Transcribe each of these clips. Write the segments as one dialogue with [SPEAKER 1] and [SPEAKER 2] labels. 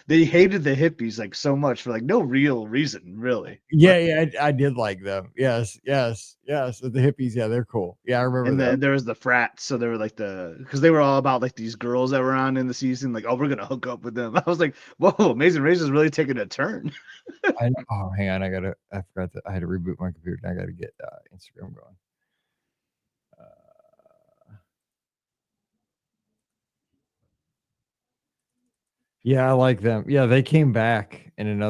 [SPEAKER 1] they hated the hippies like so much for like no real reason, really.
[SPEAKER 2] Yeah, yeah, I did like them. Yes. The hippies, yeah, they're cool. Yeah, I remember
[SPEAKER 1] And
[SPEAKER 2] that.
[SPEAKER 1] then there was the frats, so they were like because they were all about like these girls that were on in the season, like, oh, we're gonna hook up with them. I was like, whoa, Amazing Race is really taking a turn.
[SPEAKER 2] Oh, hang on, I forgot that I had to reboot my computer. And I got to get Instagram going. Yeah, I like them. Yeah, they came back in an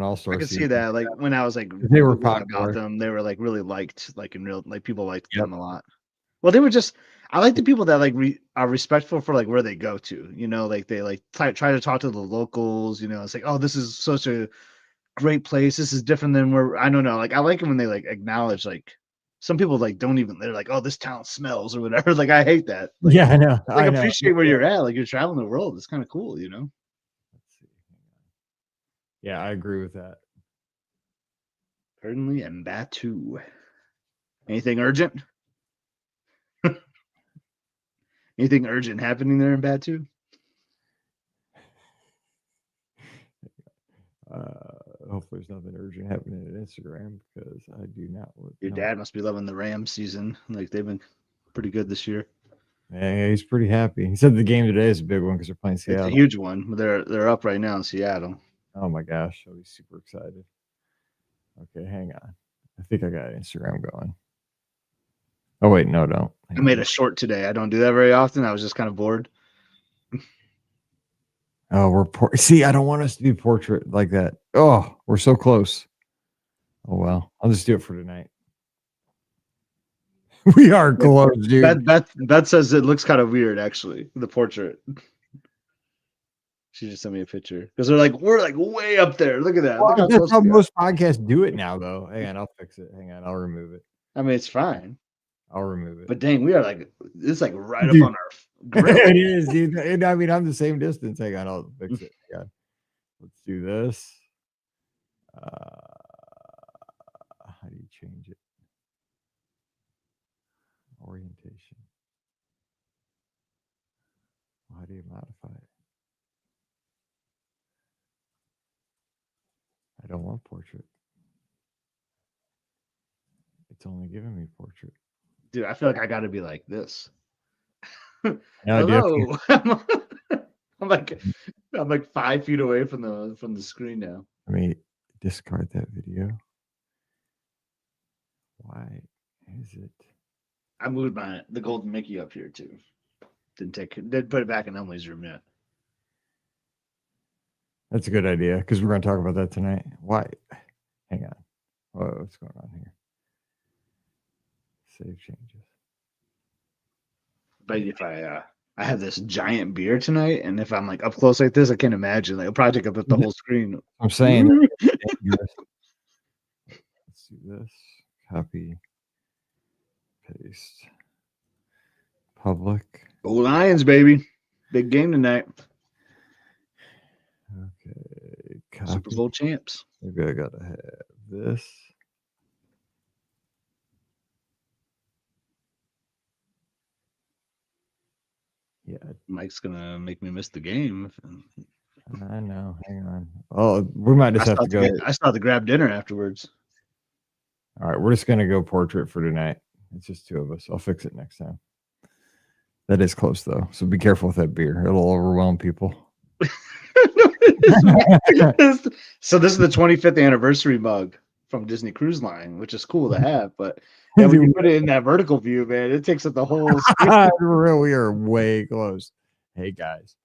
[SPEAKER 2] all-star
[SPEAKER 1] I could
[SPEAKER 2] season.
[SPEAKER 1] see that. Like when I was like
[SPEAKER 2] They were
[SPEAKER 1] Googling about
[SPEAKER 2] popular.
[SPEAKER 1] them, they were like really liked, like in real, like people liked
[SPEAKER 2] Yep.
[SPEAKER 1] them a lot. Well, they were just. I like the people that like are respectful for like where they go to. Like they like try to talk to the locals. It's like, oh, this is such a great place. This is different than where I don't know. Like I like it when they like acknowledge like some people like don't even they're like, oh, this town smells or whatever. Like I hate that. Like,
[SPEAKER 2] Yeah, I know.
[SPEAKER 1] like
[SPEAKER 2] I know.
[SPEAKER 1] appreciate where you're at. Like you're traveling the world. It's kind of cool,
[SPEAKER 2] Let's see. Yeah, I agree with that.
[SPEAKER 1] Certainly and Batu. Anything urgent? Anything urgent happening there in Batu?
[SPEAKER 2] Hopefully there's nothing urgent happening at Instagram because I do not.
[SPEAKER 1] Your dad must be loving the Rams season. Like they've been pretty good this year.
[SPEAKER 2] Yeah, he's pretty happy. He said the game today is a big one because they're playing Seattle.
[SPEAKER 1] It's a huge one. They're up right now in Seattle.
[SPEAKER 2] Oh my gosh, I'll be super excited. Okay, hang on. I think I got Instagram going. Oh wait, no, don't.
[SPEAKER 1] I made a short today. I don't do that very often. I was just kind of bored.
[SPEAKER 2] Oh, see, I don't want us to do portrait like that. Oh, we're so close. Oh well, I'll just do it for tonight. We are close, dude.
[SPEAKER 1] Beth says it looks kind of weird, actually, the portrait. She just sent me a picture because we're like way up there. Look at that.
[SPEAKER 2] Well,
[SPEAKER 1] Look
[SPEAKER 2] that's how most podcasts do it now, though. Hang on, I'll fix it. Hang on, I'll remove it.
[SPEAKER 1] I mean, it's fine.
[SPEAKER 2] I'll remove it.
[SPEAKER 1] But dang, we are like it's like right dude. Up on our grill.
[SPEAKER 2] It is, dude. And I mean, I'm the same distance. Hang on, I'll fix it. Hang on. Let's do this. How do you change it? Orientation. How do you modify it? I don't want portrait. It's only giving me portrait.
[SPEAKER 1] Dude, I feel like I got to be like this.
[SPEAKER 2] No,
[SPEAKER 1] hello. I'm like 5 feet away from the screen now.
[SPEAKER 2] Let me discard that video. Why is it?
[SPEAKER 1] I moved the golden Mickey up here too. Didn't put it back in Emily's room yet.
[SPEAKER 2] That's a good idea because we're going to talk about that tonight. Why? Hang on. What's going on here? Save changes.
[SPEAKER 1] But if I have this giant beer tonight, and if I'm like up close like this, I can't imagine. Like, it'll probably take up the whole screen.
[SPEAKER 2] I'm saying. Let's do this. Copy. Paste. Public.
[SPEAKER 1] Go Lions, baby. Big game tonight.
[SPEAKER 2] Okay. Copy.
[SPEAKER 1] Super Bowl champs.
[SPEAKER 2] Maybe I gotta have this. Yeah.
[SPEAKER 1] Mike's gonna make me miss the game.
[SPEAKER 2] I know. Hang on. Oh, we might just have to go.
[SPEAKER 1] I still have to grab dinner afterwards.
[SPEAKER 2] All right, we're just gonna go portrait for tonight. It's just two of us. I'll fix it next time. That is close though, so be careful with that beer. It'll overwhelm people.
[SPEAKER 1] So this is the 25th anniversary mug from Disney Cruise Line, which is cool to have, but when you put it in that vertical view, man, it takes up the whole screen.
[SPEAKER 2] We are way close. Hey guys.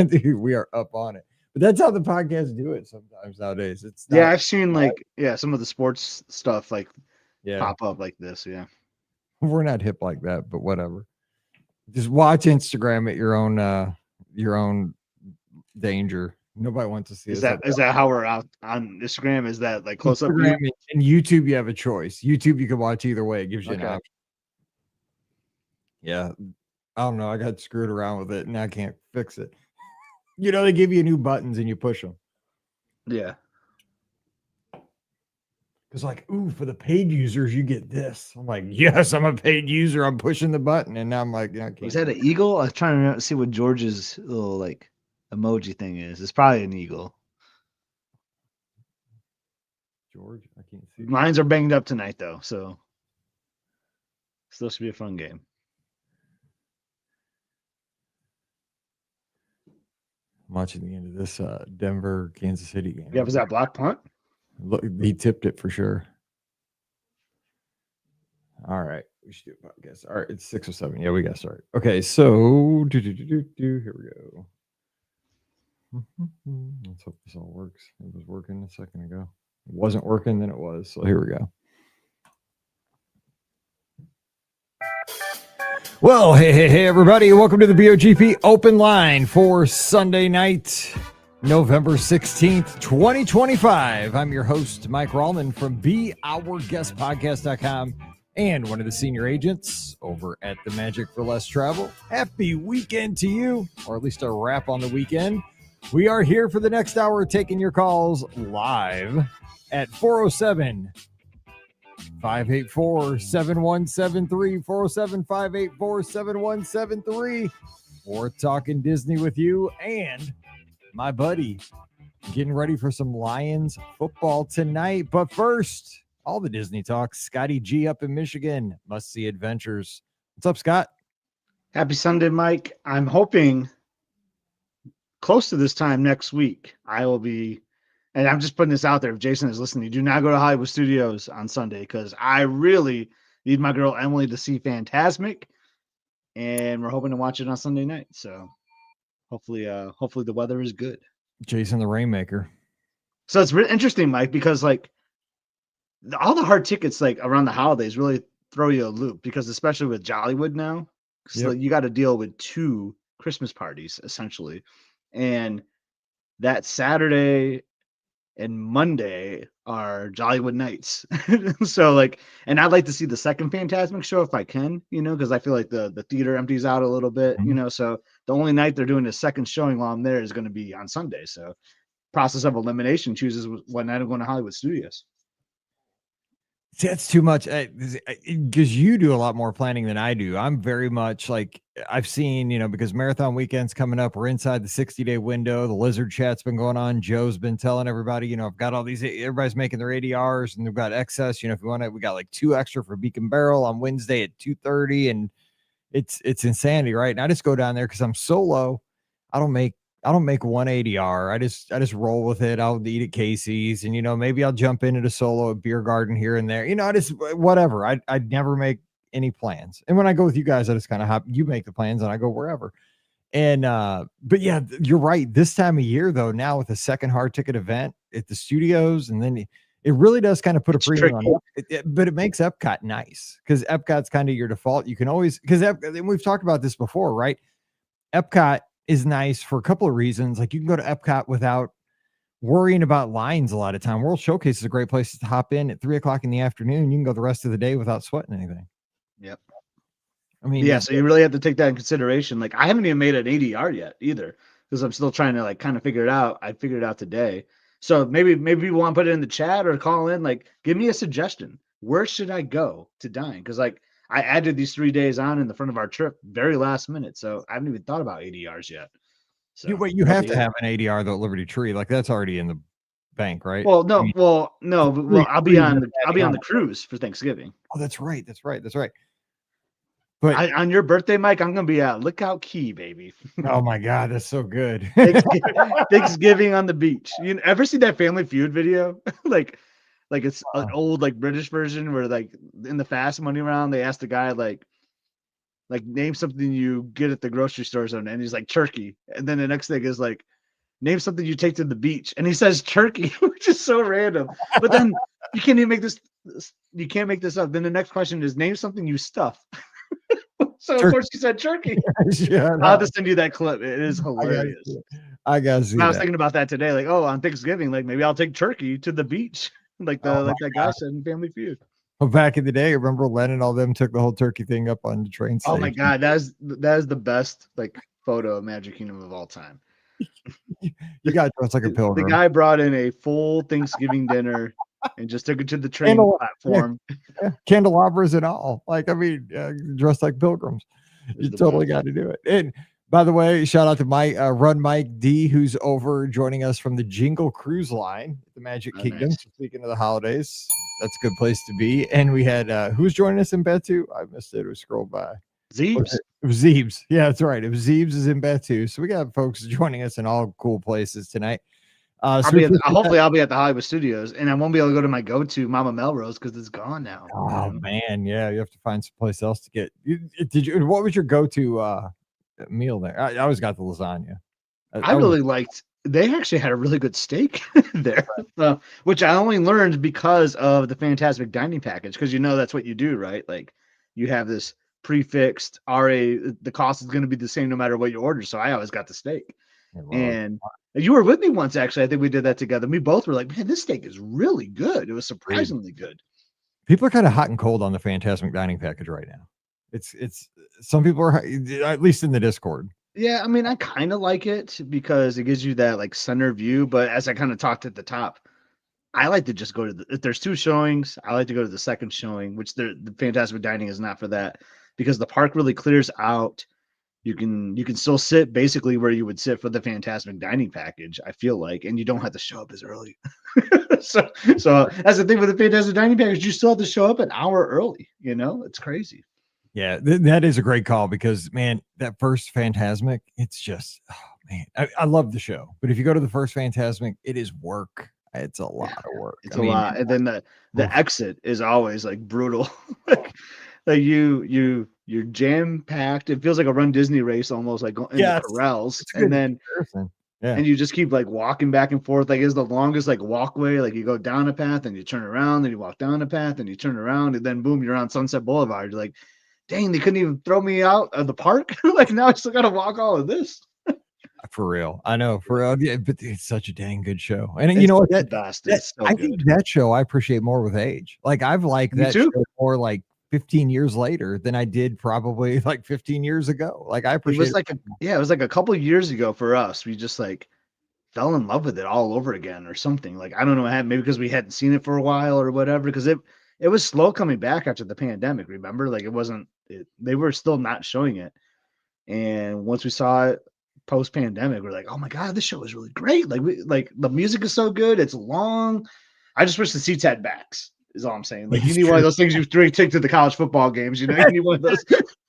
[SPEAKER 2] Dude, we are up on it. But that's how the podcasts do it sometimes nowadays. It's
[SPEAKER 1] yeah, I've seen some of the sports stuff pop up like this. Yeah.
[SPEAKER 2] We're not hip like that, but whatever. Just watch Instagram at your own danger. Nobody wants to see
[SPEAKER 1] is that how we're out on Instagram? Is that like close up view?
[SPEAKER 2] And YouTube, you have a choice. YouTube, you can watch either way. It gives you an option. Yeah. I don't know. I got screwed around with it and I can't fix it. They give you new buttons and you push them.
[SPEAKER 1] Yeah.
[SPEAKER 2] It's like, ooh, for the paid users, you get this. I'm like, yes, I'm a paid user. I'm pushing the button. And now I'm like, yeah, I can't.
[SPEAKER 1] Is that an eagle? I was trying to see what George's little emoji thing is. It's probably an eagle.
[SPEAKER 2] George, I can't see.
[SPEAKER 1] Lines are banged up tonight, though, so still should be a fun game.
[SPEAKER 2] I'm watching the end of this Denver Kansas City game.
[SPEAKER 1] Yeah, was that block punt?
[SPEAKER 2] Look, he tipped it for sure. All right, we should do a podcast. All right, it's 6:07. Yeah, we got to start. Okay, so here we go. Let's hope this all works. It was working a second ago. It wasn't working, then it was. So here we go. Well, hey, everybody. Welcome to the BOGP Open Line for Sunday night, November 16th, 2025. I'm your host, Mike Rallman from BeOurGuestPodcast.com and one of the senior agents over at the Magic for Less Travel. Happy weekend to you, or at least a wrap on the weekend. We are here for the next hour taking your calls live at 407 584 7173, 407 584 7173. We're talking Disney with you and my buddy. Getting ready for some Lions football tonight. But first, all the Disney talk. Scotty G up in Michigan. Must see adventures. What's up, Scott?
[SPEAKER 1] Happy Sunday, Mike. I'm hoping close to this time next week, I will be, and I'm just putting this out there. If Jason is listening, do not go to Hollywood Studios on Sunday because I really need my girl Emily to see Fantasmic, and we're hoping to watch it on Sunday night. So hopefully the weather is good.
[SPEAKER 2] Jason the Rainmaker.
[SPEAKER 1] So it's really interesting, Mike, because like all the hard tickets like around the holidays really throw you a loop because especially with Jollywood now, so you got to deal with 2 Christmas parties essentially. And that Saturday and Monday are Jollywood nights. So like, and I'd like to see the second Fantasmic show if I can, because I feel like the theater empties out a little bit, so the only night they're doing the second showing while I'm there is going to be on Sunday. So process of elimination chooses what night I'm going to Hollywood Studios.
[SPEAKER 2] See, that's too much because you do a lot more planning than I do. I'm very much like I've seen, because marathon weekend's coming up. We're inside the 60-day window. The Lizard Chat's been going on. Joe's been telling everybody, I've got all these. Everybody's making their ADRs and they've got excess. If you want it, we got like 2 extra for Beacon Barrel on Wednesday at 2:30, and it's insanity, right? And I just go down there because I'm solo. I don't make one ADR. I just roll with it. I'll eat at Casey's and, maybe I'll jump into the solo at Beer Garden here and there, I just, whatever. I'd never make any plans. And when I go with you guys, I just kind of hop, you make the plans and I go wherever. And, but yeah, you're right. This time of year though, now with a second hard ticket event at the studios, and then it really does kind of put a premium on it, but it makes Epcot nice because Epcot's kind of your default. You can always, because we've talked about this before, right? Epcot is nice for a couple of reasons. Like you can go to Epcot without worrying about lines a lot of time. World Showcase is a great place to hop in at 3:00 in the afternoon. You can go the rest of the day without sweating anything.
[SPEAKER 1] Yep.
[SPEAKER 2] I mean,
[SPEAKER 1] yeah. So you really have to take that in consideration. Like I haven't even made an ADR yet either because I'm still trying to like kind of figure it out. I figured it out today. So maybe you want to put it in the chat or call in, like, give me a suggestion. Where should I go to dine? Because like I added these 3 days on in the front of our trip very last minute. So I haven't even thought about ADRs yet. So
[SPEAKER 2] you have to have an ADR though at Liberty Tree. Like that's already in the bank, right?
[SPEAKER 1] Well, no, I'll be on the cruise for Thanksgiving.
[SPEAKER 2] Oh, that's right.
[SPEAKER 1] But on your birthday, Mike, I'm gonna be at Lookout Key, baby.
[SPEAKER 2] Oh my God, that's so good.
[SPEAKER 1] Thanksgiving on the beach. You ever see that Family Feud video? like it's an old like British version where like in the Fast Money round they asked the guy like name something you get at the grocery store or something, and he's like turkey, and then the next thing is like name something you take to the beach, and he says turkey, which is so random. But then you can't even make this. You can't make this up. Then the next question is name something you stuff. So turkey. Of course he said turkey. Yeah, I'll have to send you that clip. It is hilarious.
[SPEAKER 2] I gotta see.
[SPEAKER 1] I was thinking about that today. Like, on Thanksgiving, like maybe I'll take turkey to the beach, like that guy said in Family Feud.
[SPEAKER 2] Well, back in the day, remember Len and all them took the whole turkey thing up on the train station.
[SPEAKER 1] Oh my God, that is the best like photo of Magic Kingdom of all time.
[SPEAKER 2] You got dressed like a pilgrim.
[SPEAKER 1] The guy brought in a full Thanksgiving dinner and just took it to the train platform.
[SPEAKER 2] Yeah. Candelabras and all. Like, I mean, dressed like pilgrims. You totally got to do it. And By the way, shout out to Run Mike D, who's over joining us from the Jingle Cruise Line, the Magic
[SPEAKER 1] Oh,
[SPEAKER 2] Kingdom.
[SPEAKER 1] nice.
[SPEAKER 2] So speaking of the holidays, that's a good place to be. And we had who's joining us in Batu? I missed it. It was scrolled by.
[SPEAKER 1] Zeebs.
[SPEAKER 2] It was Zeebs. Yeah, that's right. It was Zeebs is in Batu. So we got folks joining us in all cool places tonight.
[SPEAKER 1] Hopefully I'll be at the Hollywood Studios, and I won't be able to go to my go-to Mama Melrose because it's gone now.
[SPEAKER 2] Oh man, yeah, you have to find someplace else to get. Did you? What was your go-to meal there? I always got the lasagna.
[SPEAKER 1] I really liked. They actually had a really good steak there, which I only learned because of the Fantastic Dining package. Because that's what you do, right? Like you have this prefixed RA. The cost is going to be the same no matter what you order. So I always got the steak. And you were with me once, actually. I think we did that together. We both were like, man, this steak is really good. It was surprisingly good.
[SPEAKER 2] People are kind of hot and cold on the Fantastic Dining package right now. It's some people are, at least in the Discord.
[SPEAKER 1] Yeah, I mean, I kind of like it because it gives you that like center view. But as I kind of talked at the top, I like to just go to if there's 2 showings, I like to go to the second showing, which the Fantastic Dining is not for that because the park really clears out. You can still sit basically where you would sit for the Fantastic Dining package, I feel like, and you don't have to show up as early. so that's the thing with the Fantastic Dining package, you still have to show up an hour early. It's crazy.
[SPEAKER 2] Yeah, that is a great call because man, that first Fantasmic, it's just man, I love the show, but if you go to the first Fantasmic, it is work. It's a lot of work.
[SPEAKER 1] It's a lot, and then the exit is always like brutal. like you're jam packed. It feels like a Run Disney race almost, like going in the corrals, and then and you just keep like walking back and forth. Like it's the longest like walkway. Like you go down a path and you turn around, then you walk down a path and you turn around, and then boom, you're on Sunset Boulevard. You're like, dang, they couldn't even throw me out of the park. Like now I still got to walk all of this.
[SPEAKER 2] For real, I know, for real, yeah, but it's such a dang good show, and you know what? I think that show I appreciate more with age. Like I've liked that show more like 15 years later than I did probably like 15 years ago. Like I appreciate
[SPEAKER 1] it was like a couple of years ago for us. We just like fell in love with it all over again or something. Like I don't know what happened, maybe because we hadn't seen it for a while or whatever. Because it was slow coming back after the pandemic. Remember, like they were still not showing it, and once we saw it post pandemic, we're like, oh my god, this show is really great. Like the music is so good. It's long. I just wish the seats had backs. Is all I'm saying. Like you need one of those things you take to the college football games. You need one of those.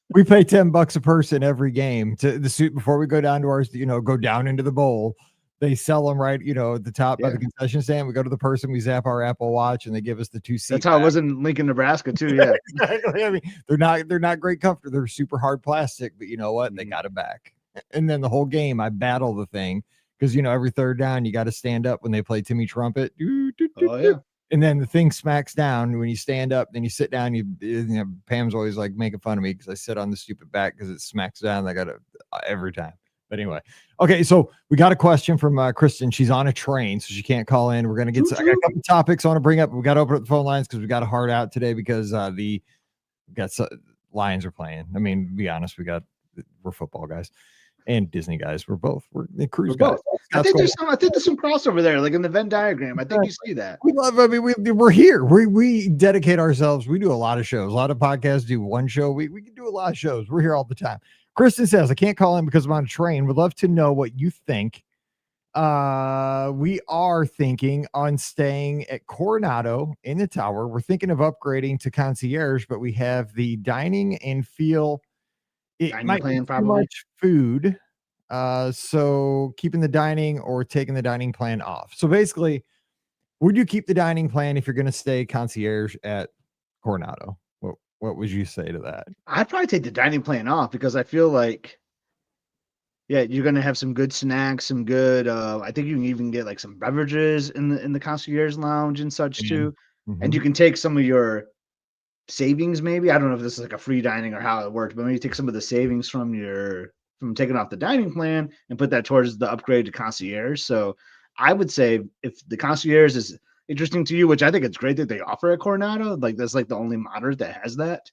[SPEAKER 2] We pay $10 a person every game to the suit before we go down to ours. Go down into the bowl. They sell them right, at the top by the concession stand. We go to the person, we zap our Apple Watch, and they give us the 2 seats.
[SPEAKER 1] That's how it was in Lincoln, Nebraska, too. Yeah,
[SPEAKER 2] exactly. I mean, they're not great comfort. They're super hard plastic, but you know what? They got it back. And then the whole game, I battle the thing because every third down you got to stand up when they play Timmy Trumpet.
[SPEAKER 1] Oh yeah.
[SPEAKER 2] And then the thing smacks down when you stand up. Then you sit down. Pam's always like making fun of me because I sit on the stupid back because it smacks down. I got to every time. But anyway, okay. So we got a question from Kristen. She's on a train, so she can't call in. We're gonna get. I got a couple topics I want to bring up. We got to open up the phone lines because we got a hard out today because Lions are playing. I mean, to be honest, we're football guys and Disney guys. We're the cruise guys.
[SPEAKER 1] I think there's some crossover there, like in the Venn diagram. I think you see that.
[SPEAKER 2] We're here. We dedicate ourselves. We do a lot of shows, a lot of podcasts. Do one show. We can do a lot of shows. We're here all the time. Kristen says, I can't call in because I'm on a train. Would love to know what you think. We are thinking on staying at Coronado in the tower. We're thinking of upgrading to concierge, but we have the dining and feel. It dining might plan, be too much food. So keeping the dining or taking the dining plan off. So basically, would you keep the dining plan if you're going to stay concierge at Coronado? What would you say to that?
[SPEAKER 1] I'd probably take the dining plan off because I feel like, yeah, you're gonna have some good snacks, some good. I think you can even get like some beverages in the concierge lounge and such too, and you can take some of your savings. Maybe I don't know if this is like a free dining or how it works, but maybe take some of the savings from taking off the dining plan and put that towards the upgrade to concierge. So I would say if the concierge is interesting to you, which I think it's great that they offer at Coronado. Like that's like the only moderate that has that.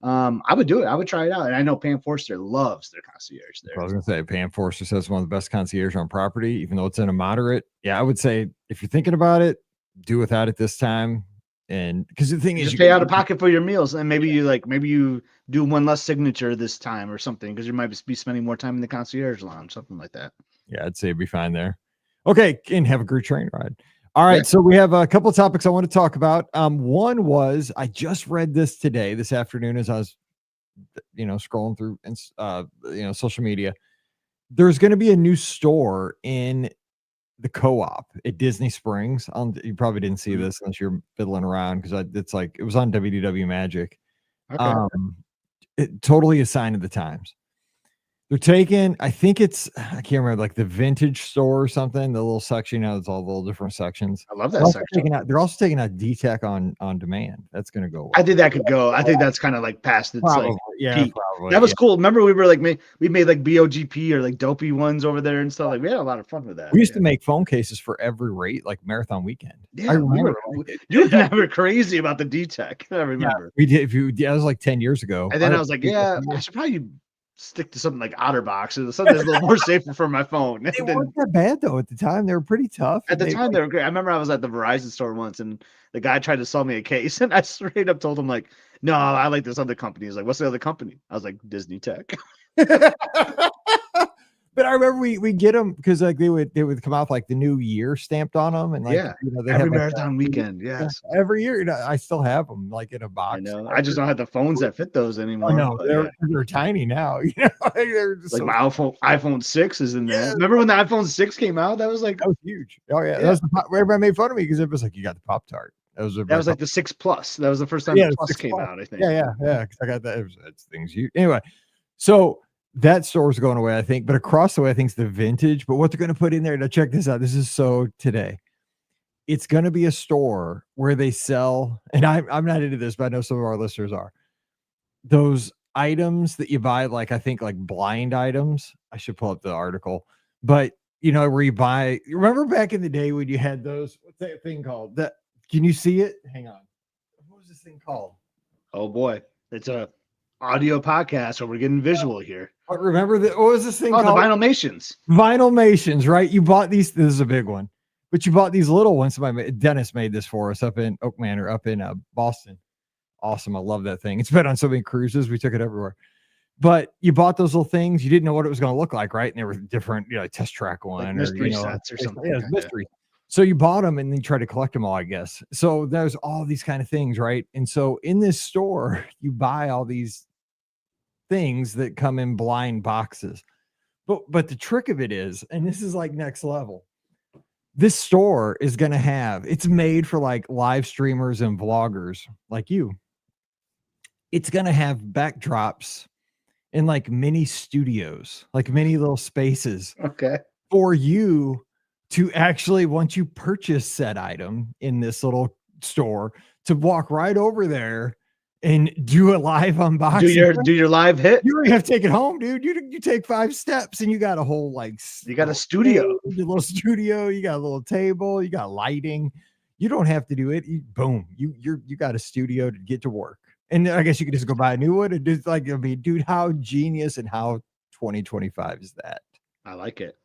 [SPEAKER 1] I would do it. I would try it out. And I know Pam Forster loves their concierge there.
[SPEAKER 2] I was gonna say Pam Forster says one of the best concierge on property, even though it's in a moderate. Yeah, I would say if you're thinking about it, do without it this time. And because the thing
[SPEAKER 1] You
[SPEAKER 2] is,
[SPEAKER 1] just pay out of pocket for your meals, and maybe you do one less signature this time or something because you might be spending more time in the concierge lounge, something like that.
[SPEAKER 2] yeah, I'd say it'd be fine there. Okay, and have a great train ride. All right,
[SPEAKER 1] Yeah.
[SPEAKER 2] so we have a couple of topics I want to talk about. One was I just read this afternoon as I was, scrolling through social media. There's going to be a new store in the co-op at Disney Springs. You probably didn't see this unless you're fiddling around because it was on WDW Magic.
[SPEAKER 1] Okay.
[SPEAKER 2] It totally a sign of the times. They're taking, I can't remember, like the vintage store or something, the little section, it's all the little different sections.
[SPEAKER 1] I love that section.
[SPEAKER 2] They're also taking out DTech on demand. That's going to go away.
[SPEAKER 1] I think that could go. I think that's kind of like past its
[SPEAKER 2] Probably,
[SPEAKER 1] like
[SPEAKER 2] yeah,
[SPEAKER 1] peak.
[SPEAKER 2] probably.
[SPEAKER 1] That was cool. Remember we were like we made like BOGP or like dopey ones over there and stuff. Like we had a lot of fun with that.
[SPEAKER 2] We used to make phone cases for every rate, like Marathon Weekend.
[SPEAKER 1] Yeah, I remember. You were never crazy about the DTech. I remember.
[SPEAKER 2] Yeah, we did. That was like 10 years ago.
[SPEAKER 1] And then I was like, yeah, I should probably stick to something like OtterBox or something that's a little more safer for my phone.
[SPEAKER 2] They weren't that bad though at the time. They were pretty tough.
[SPEAKER 1] At the time, they were great. I remember I was at the Verizon store once, and the guy tried to sell me a case, and I straight up told him like, "No, I like this other company." He's like, "What's the other company?" I was like, "Disney Tech."
[SPEAKER 2] But I remember we get them because like they would come out like the new year stamped on them, and like
[SPEAKER 1] every Marathon Weekend, yes,
[SPEAKER 2] every year. I still have them like in a box.
[SPEAKER 1] I know. I just don't have the phones that fit those anymore.
[SPEAKER 2] Oh, no, they're tiny now. They're just
[SPEAKER 1] like my iPhone 6 is in there. Yeah. Remember when the iPhone 6 came out? That was
[SPEAKER 2] huge. Oh yeah, that was everybody made fun of me because it was like you got the Pop-Tart.
[SPEAKER 1] That was like the 6 Plus. That was the first time the Plus came out. I think.
[SPEAKER 2] Yeah. Because I got that. That's things you anyway. So. That store's going away, I think, but across the way, I think it's the vintage. But what they're going to put in there, now check this out. This is so today. It's going to be a store where they sell, and I'm not into this, but I know some of our listeners are. Those items that you buy, like I think like blind items. I should pull up the article, but where you buy. Remember back in the day when you had those? What's that thing called? That can you see it? Hang on. What was this thing called?
[SPEAKER 1] Oh boy, it's a audio podcast, so we're getting visual here.
[SPEAKER 2] But remember that? What was this thing called?
[SPEAKER 1] The Vinylmations.
[SPEAKER 2] Vinylmations, right? You bought these. This is a big one, but you bought these little ones. Dennis made this for us up in Oak Manor, up in Boston. Awesome. I love that thing. It's been on so many cruises. We took it everywhere. But you bought those little things. You didn't know what it was going to look like, right? And they were different, test track one
[SPEAKER 1] like mystery sets or something.
[SPEAKER 2] Yeah, mystery. So you bought them and then you tried to collect them all, I guess. So there's all these kind of things, right? And so in this store, you buy all these things that come in blind boxes. But the trick of it is, and this is like next level, this store is going to have, it's made for like live streamers and vloggers like you. It's going to have backdrops in like mini studios, like mini little spaces.
[SPEAKER 1] Okay.
[SPEAKER 2] For you to actually, once you purchase said item in this little store, to walk right over there and do a live unboxing.
[SPEAKER 1] Do your live hit.
[SPEAKER 2] You already have to take it home, dude. You take 5 steps and you got a whole
[SPEAKER 1] you got a studio,
[SPEAKER 2] a little studio. You got a little table. You got lighting. You don't have to do it. You got a studio to get to work. And I guess you could just go buy a new one and just like, dude, how genius and how 2025 is that?
[SPEAKER 1] I like it.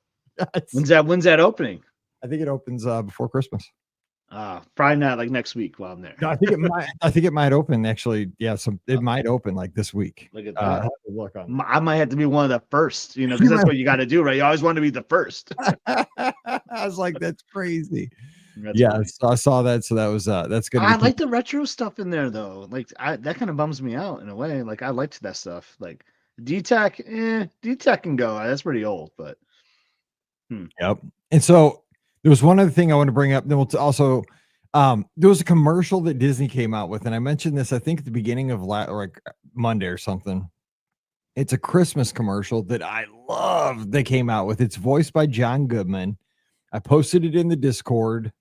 [SPEAKER 1] When's that opening?
[SPEAKER 2] I think it opens before Christmas.
[SPEAKER 1] Probably not like next week while I'm there.
[SPEAKER 2] No, I think it might open actually. Yeah, it might open like this week.
[SPEAKER 1] Look at that. I have to look on that. I might have to be one of the first, because that's what you got to do, right? You always want to be the first.
[SPEAKER 2] I was like, that's crazy. So I saw that. So that was that's good.
[SPEAKER 1] I like the retro stuff in there though. Like that kind of bums me out in a way. Like I liked that stuff. Like D-Tech can go. That's pretty old, but
[SPEAKER 2] Yep. And so there was one other thing I want to bring up. Then we'll also, there was a commercial that Disney came out with, and I mentioned this, I think, at the beginning of like Monday or something. It's a Christmas commercial that I love. They came out with. It's voiced by John Goodman. I posted it in the Discord.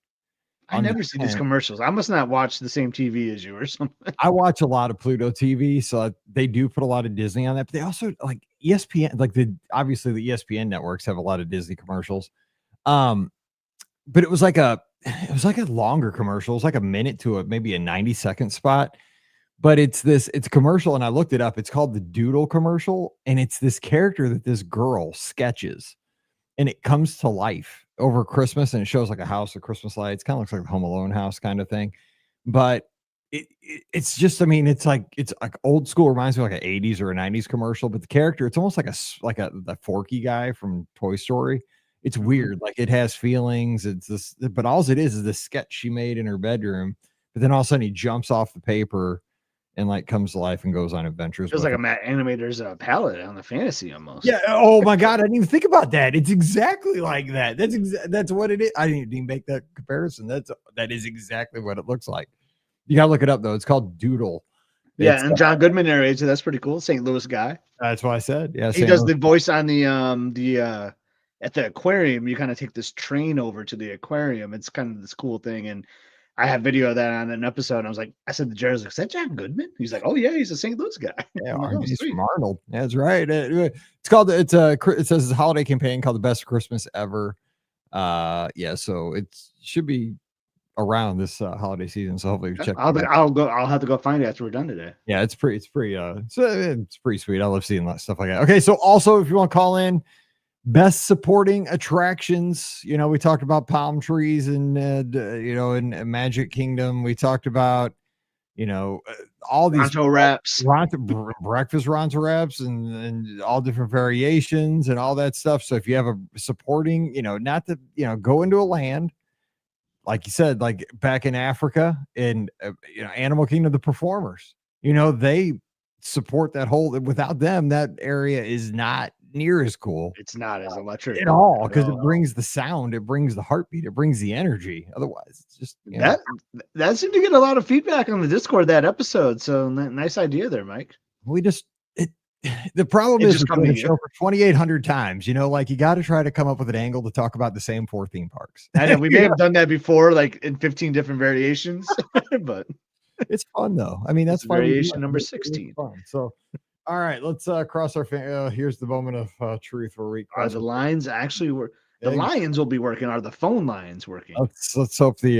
[SPEAKER 1] I never see these commercials. I must not watch the same TV as you or something.
[SPEAKER 2] I watch a lot of Pluto TV, so they do put a lot of Disney on that. But they also like ESPN, like obviously the ESPN networks have a lot of Disney commercials. But it was like a longer commercial. It's like a minute to maybe a 90-second spot. But it's a commercial, and I looked it up. It's called the Doodle commercial, and it's this character that this girl sketches, and it comes to life over Christmas, and it shows like a house with Christmas lights. Kind of looks like a Home Alone house kind of thing. But it's just, I mean, it's like old school, reminds me of like an 80s or a 90s commercial, but the character, it's almost like like a the Forky guy from Toy Story. It's
[SPEAKER 1] Mhm.
[SPEAKER 2] weird, like it has feelings. It's this, but all it is this sketch she made in her bedroom. But then all of a sudden he jumps off the paper and like comes to life and goes on adventures
[SPEAKER 1] Feels
[SPEAKER 2] with
[SPEAKER 1] like
[SPEAKER 2] her.
[SPEAKER 1] a Matt animator's palette on the fantasy almost.
[SPEAKER 2] Yeah. Oh my god, I didn't even think about that. It's exactly like that. That's what it is. I didn't even make that comparison. That is exactly what it looks like. You gotta look it up though. It's called Doodle.
[SPEAKER 1] Yeah,
[SPEAKER 2] It's
[SPEAKER 1] and John Goodman narrates it. That's pretty cool. St. Louis guy.
[SPEAKER 2] That's what I said. Yeah,
[SPEAKER 1] He
[SPEAKER 2] St.
[SPEAKER 1] does
[SPEAKER 2] Louis.
[SPEAKER 1] the voice on the at the aquarium. You kind of take this train over to the aquarium. It's kind of this cool thing, and I have video of that on an episode. And I said to Jared, I was like, "Is that John Goodman?" He's like, "Oh yeah, he's a St. Louis guy."
[SPEAKER 2] Yeah,
[SPEAKER 1] I'm like, "Oh
[SPEAKER 2] he's
[SPEAKER 1] sweet."
[SPEAKER 2] from Arnold. Yeah, that's right. It's called it says it's a holiday campaign called the best Christmas ever. Yeah, so it should be around this holiday season. So hopefully we check it out.
[SPEAKER 1] I'll have to go find it after we're done today.
[SPEAKER 2] Yeah, it's pretty sweet. I love seeing that stuff like that. Okay, so also if you want to call in best supporting attractions, we talked about palm trees and in Magic Kingdom. We talked about all these
[SPEAKER 1] Ronto wraps.
[SPEAKER 2] breakfast Ronto wraps and all different variations and all that stuff. So if you have a supporting, not to, go into a land, like you said, like back in Africa and, Animal Kingdom, the performers, they support that whole, without them, that area is not near as cool
[SPEAKER 1] It's not as electric
[SPEAKER 2] at all
[SPEAKER 1] at
[SPEAKER 2] because it
[SPEAKER 1] all.
[SPEAKER 2] brings the sound, it brings the heartbeat, it brings the energy. Otherwise, it's just,
[SPEAKER 1] That seemed to get a lot of feedback on the Discord that episode. So nice idea there, Mike.
[SPEAKER 2] we just it the problem
[SPEAKER 1] It
[SPEAKER 2] is
[SPEAKER 1] just
[SPEAKER 2] with
[SPEAKER 1] come
[SPEAKER 2] doing
[SPEAKER 1] to
[SPEAKER 2] a
[SPEAKER 1] you.
[SPEAKER 2] show for 2,800 times, like you got to try to come up with an angle to talk about the same 4 theme parks.
[SPEAKER 1] I know we may have done that before, like in 15 different variations, but
[SPEAKER 2] It's fun though. I mean,
[SPEAKER 1] it's
[SPEAKER 2] that's why we do
[SPEAKER 1] variation
[SPEAKER 2] it.
[SPEAKER 1] number
[SPEAKER 2] It's
[SPEAKER 1] 16.
[SPEAKER 2] fun. So, all right, let's cross our. Here's the moment of truth where we
[SPEAKER 1] Are
[SPEAKER 2] cross.
[SPEAKER 1] the lines actually work? The
[SPEAKER 2] Our
[SPEAKER 1] lines will be working. Are the phone lines working?
[SPEAKER 2] let's hope they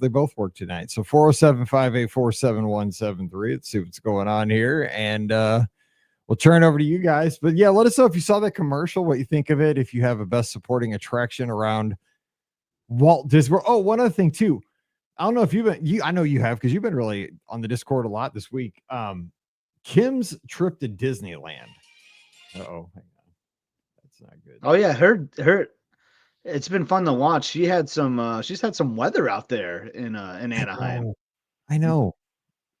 [SPEAKER 2] both work tonight. So 407-584-7173. Let's see what's going on here, and we'll turn it over to you guys. But yeah, let us know if you saw that commercial, what you think of it. If you have a best supporting attraction around Walt Disney World. Oh, one other thing too. I don't know if I know you have because you've been really on the Discord a lot this week. Kim's trip to Disneyland. Oh, hang on. That's not good.
[SPEAKER 1] Oh yeah, her. It's been fun to watch. She's had some weather out there in Anaheim.
[SPEAKER 2] I know.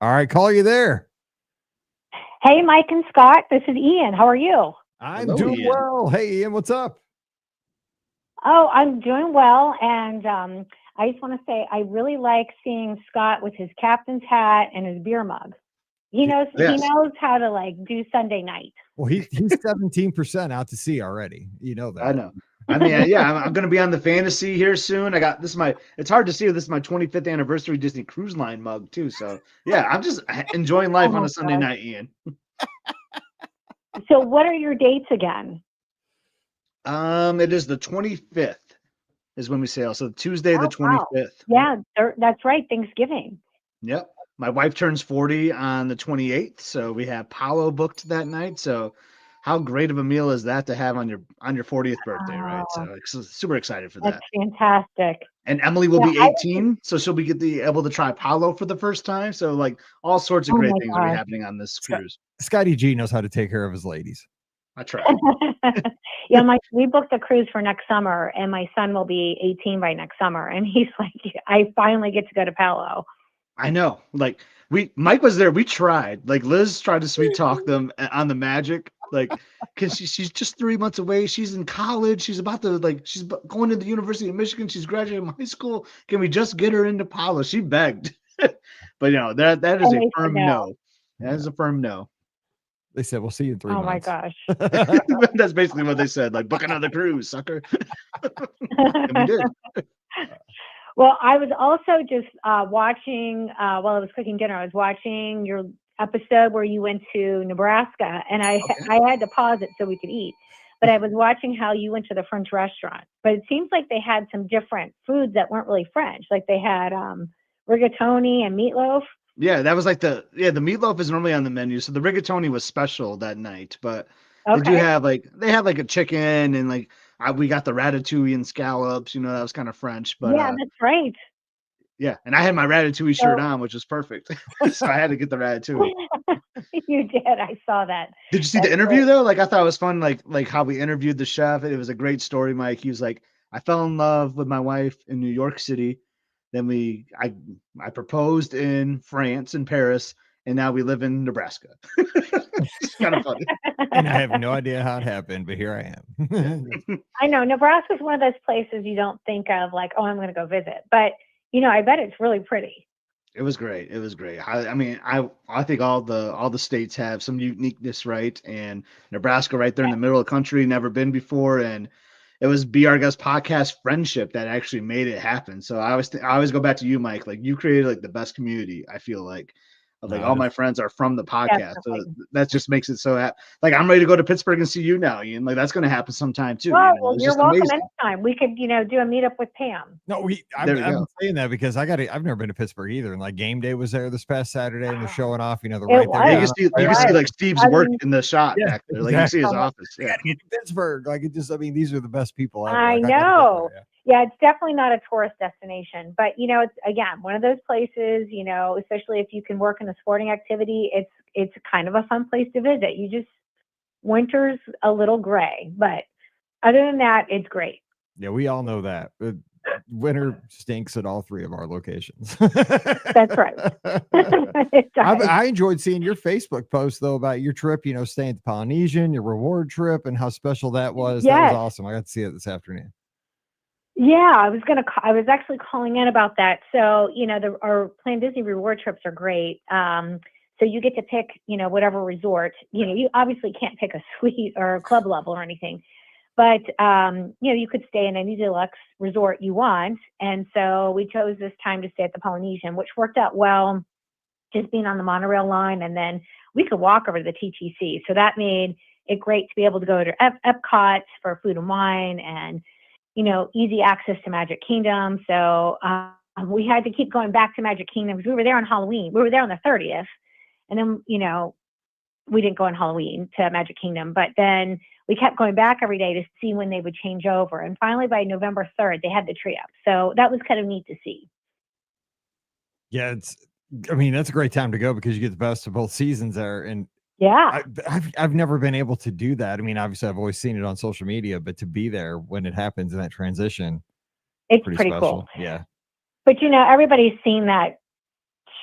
[SPEAKER 2] All right, call you there.
[SPEAKER 3] Hey, Mike and Scott, this is Ian. How are you?
[SPEAKER 2] I'm
[SPEAKER 1] Hello,
[SPEAKER 2] doing
[SPEAKER 1] Ian.
[SPEAKER 2] well. Hey, Ian, what's up?
[SPEAKER 3] Oh, I'm doing well. And I just want to say I really like seeing Scott with his captain's hat and his beer mug. He knows
[SPEAKER 1] Yes.
[SPEAKER 3] he knows how to do Sunday night.
[SPEAKER 2] Well, he's 17% out to sea already. You know that.
[SPEAKER 1] I know. I mean, yeah, I'm going to be on the fantasy here soon. It's hard to see. This is my 25th anniversary Disney Cruise Line mug too. So yeah, I'm just enjoying life
[SPEAKER 3] Oh
[SPEAKER 1] on
[SPEAKER 3] my
[SPEAKER 1] a Sunday
[SPEAKER 3] gosh.
[SPEAKER 1] night, Ian.
[SPEAKER 3] So what are your dates again?
[SPEAKER 1] It is the 25th is when we sail. So Tuesday, the
[SPEAKER 3] Oh, wow.
[SPEAKER 1] 25th.
[SPEAKER 3] Yeah, that's right. Thanksgiving.
[SPEAKER 1] Yep. My wife turns 40 on the 28th, so we have Palo booked that night. So how great of a meal is that to have on your 40th birthday, right?
[SPEAKER 3] Oh,
[SPEAKER 1] So super excited for
[SPEAKER 3] that's
[SPEAKER 1] that.
[SPEAKER 3] fantastic.
[SPEAKER 1] And Emily will
[SPEAKER 3] Yeah,
[SPEAKER 1] be 18, so she'll be able to try Palo for the first time. So like all sorts of
[SPEAKER 3] oh
[SPEAKER 1] great
[SPEAKER 3] my
[SPEAKER 1] things will be
[SPEAKER 3] gosh.
[SPEAKER 1] happening on this
[SPEAKER 2] Scott-
[SPEAKER 1] cruise.
[SPEAKER 2] Scotty G knows how to take care of his ladies.
[SPEAKER 1] I try.
[SPEAKER 3] Yeah, we booked a cruise for next summer, and my son will be 18 by next summer, and he's like, I finally get to go to Palo.
[SPEAKER 1] I know. Like Mike was there. We tried. Like Liz tried to sweet talk them on the Magic. Like, cause she's just 3 months away. She's in college. She's about to going to the University of Michigan. She's graduating from high school. Can we just get her into Palo? She begged, but that is
[SPEAKER 3] And
[SPEAKER 1] a
[SPEAKER 3] they said
[SPEAKER 1] firm
[SPEAKER 3] no.
[SPEAKER 1] no. That is a firm no.
[SPEAKER 2] They said, we'll see you in 3
[SPEAKER 3] Oh my
[SPEAKER 2] months.
[SPEAKER 3] gosh.
[SPEAKER 1] That's basically what they said. Like, book another cruise, sucker. And we did.
[SPEAKER 3] Well, I was also just watching while I was cooking dinner. I was watching your episode where you went to Nebraska, and I had to pause it so we could eat. But I was watching how you went to the French restaurant. But it seems like they had some different foods that weren't really French. Like they had rigatoni and meatloaf.
[SPEAKER 1] Yeah, that was like the meatloaf is normally on the menu. So the rigatoni was special that night, but they do
[SPEAKER 3] Okay.
[SPEAKER 1] have like a chicken and we got the ratatouille and scallops, that was kind of French, but
[SPEAKER 3] Yeah, that's right.
[SPEAKER 1] Yeah, and I had my Ratatouille shirt
[SPEAKER 3] So
[SPEAKER 1] on, which was perfect. So I had to get the Ratatouille.
[SPEAKER 3] you did. I saw that.
[SPEAKER 1] Did you see the
[SPEAKER 3] That's
[SPEAKER 1] interview
[SPEAKER 3] great.
[SPEAKER 1] though? Like I thought it was fun, like how we interviewed the chef. It was a great story, Mike. He was like, I fell in love with my wife in New York City. Then I proposed in France in Paris, and now we live in Nebraska. It's kind of funny.
[SPEAKER 2] And I have no idea how it happened, but here I am.
[SPEAKER 3] I know Nebraska is one of those places you don't think of like, oh, I'm going to go visit, but I bet it's really pretty.
[SPEAKER 1] It was great. It was great. I mean, I think all the states have some uniqueness, right? And Nebraska, right there in the middle of the country, never been before, and it was Be Our Guest podcast friendship that actually made it happen. So I always go back to you, Mike. Like you created like the best community. I feel like of like all my friends are from the podcast, so
[SPEAKER 3] Definitely.
[SPEAKER 1] that just makes it so like I'm ready to go to Pittsburgh and see you now, Ian. Like that's going to happen sometime too.
[SPEAKER 3] Well,
[SPEAKER 1] It's
[SPEAKER 3] you're
[SPEAKER 1] just
[SPEAKER 3] welcome
[SPEAKER 1] amazing.
[SPEAKER 3] anytime. We could, do a meetup with Pam.
[SPEAKER 2] No,
[SPEAKER 1] There we
[SPEAKER 2] I'm
[SPEAKER 1] go.
[SPEAKER 2] saying that because I've never been to Pittsburgh either. And like game day was there this past Saturday and they're showing off, they're
[SPEAKER 3] It
[SPEAKER 2] right there.
[SPEAKER 3] was.
[SPEAKER 1] Yeah,
[SPEAKER 2] down
[SPEAKER 1] you
[SPEAKER 2] on
[SPEAKER 1] can see
[SPEAKER 2] the
[SPEAKER 1] like Steve's
[SPEAKER 3] I
[SPEAKER 1] work
[SPEAKER 3] mean,
[SPEAKER 1] in the shot
[SPEAKER 2] yeah,
[SPEAKER 1] back there. Like you can see his
[SPEAKER 3] exactly.
[SPEAKER 1] office.
[SPEAKER 2] I
[SPEAKER 1] Yeah.
[SPEAKER 2] gotta get to Pittsburgh. Like these are the best people ever.
[SPEAKER 3] I
[SPEAKER 2] Like, gotta get
[SPEAKER 3] know.
[SPEAKER 2] there,
[SPEAKER 3] Yeah, it's definitely not a tourist destination, but it's again one of those places. Especially if you can work in a sporting activity, it's kind of a fun place to visit. Winter's a little gray, but other than that, it's great.
[SPEAKER 2] Yeah, we all know that. But winter stinks at all three of our locations.
[SPEAKER 3] That's right. It does.
[SPEAKER 2] I enjoyed seeing your Facebook post though about your trip, staying at the Polynesian, your reward trip, and how special that was. That was
[SPEAKER 3] Yes.
[SPEAKER 2] awesome. I got to see it this afternoon.
[SPEAKER 3] Yeah, I was actually calling in about that. So, our Plan Disney reward trips are great. So you get to pick, whatever resort. You obviously can't pick a suite or a club level or anything, but you could stay in any deluxe resort you want. And so we chose this time to stay at the Polynesian, which worked out well, just being on the monorail line, and then we could walk over to the TTC. So that made it great to be able to go to Epcot for food and wine, and easy access to Magic Kingdom. So we had to keep going back to Magic Kingdom because we were there on Halloween. We were there on the 30th. And then, we didn't go on Halloween to Magic Kingdom. But then we kept going back every day to see when they would change over. And finally, by November 3rd, they had the tree up. So that was kind of neat to see.
[SPEAKER 2] Yeah, that's a great time to go because you get the best of both seasons there. And
[SPEAKER 3] yeah,
[SPEAKER 2] I've never been able to do that. I mean, obviously I've always seen it on social media, but to be there when it happens in that transition,
[SPEAKER 3] it's pretty cool.
[SPEAKER 2] Yeah.
[SPEAKER 3] But everybody's seen that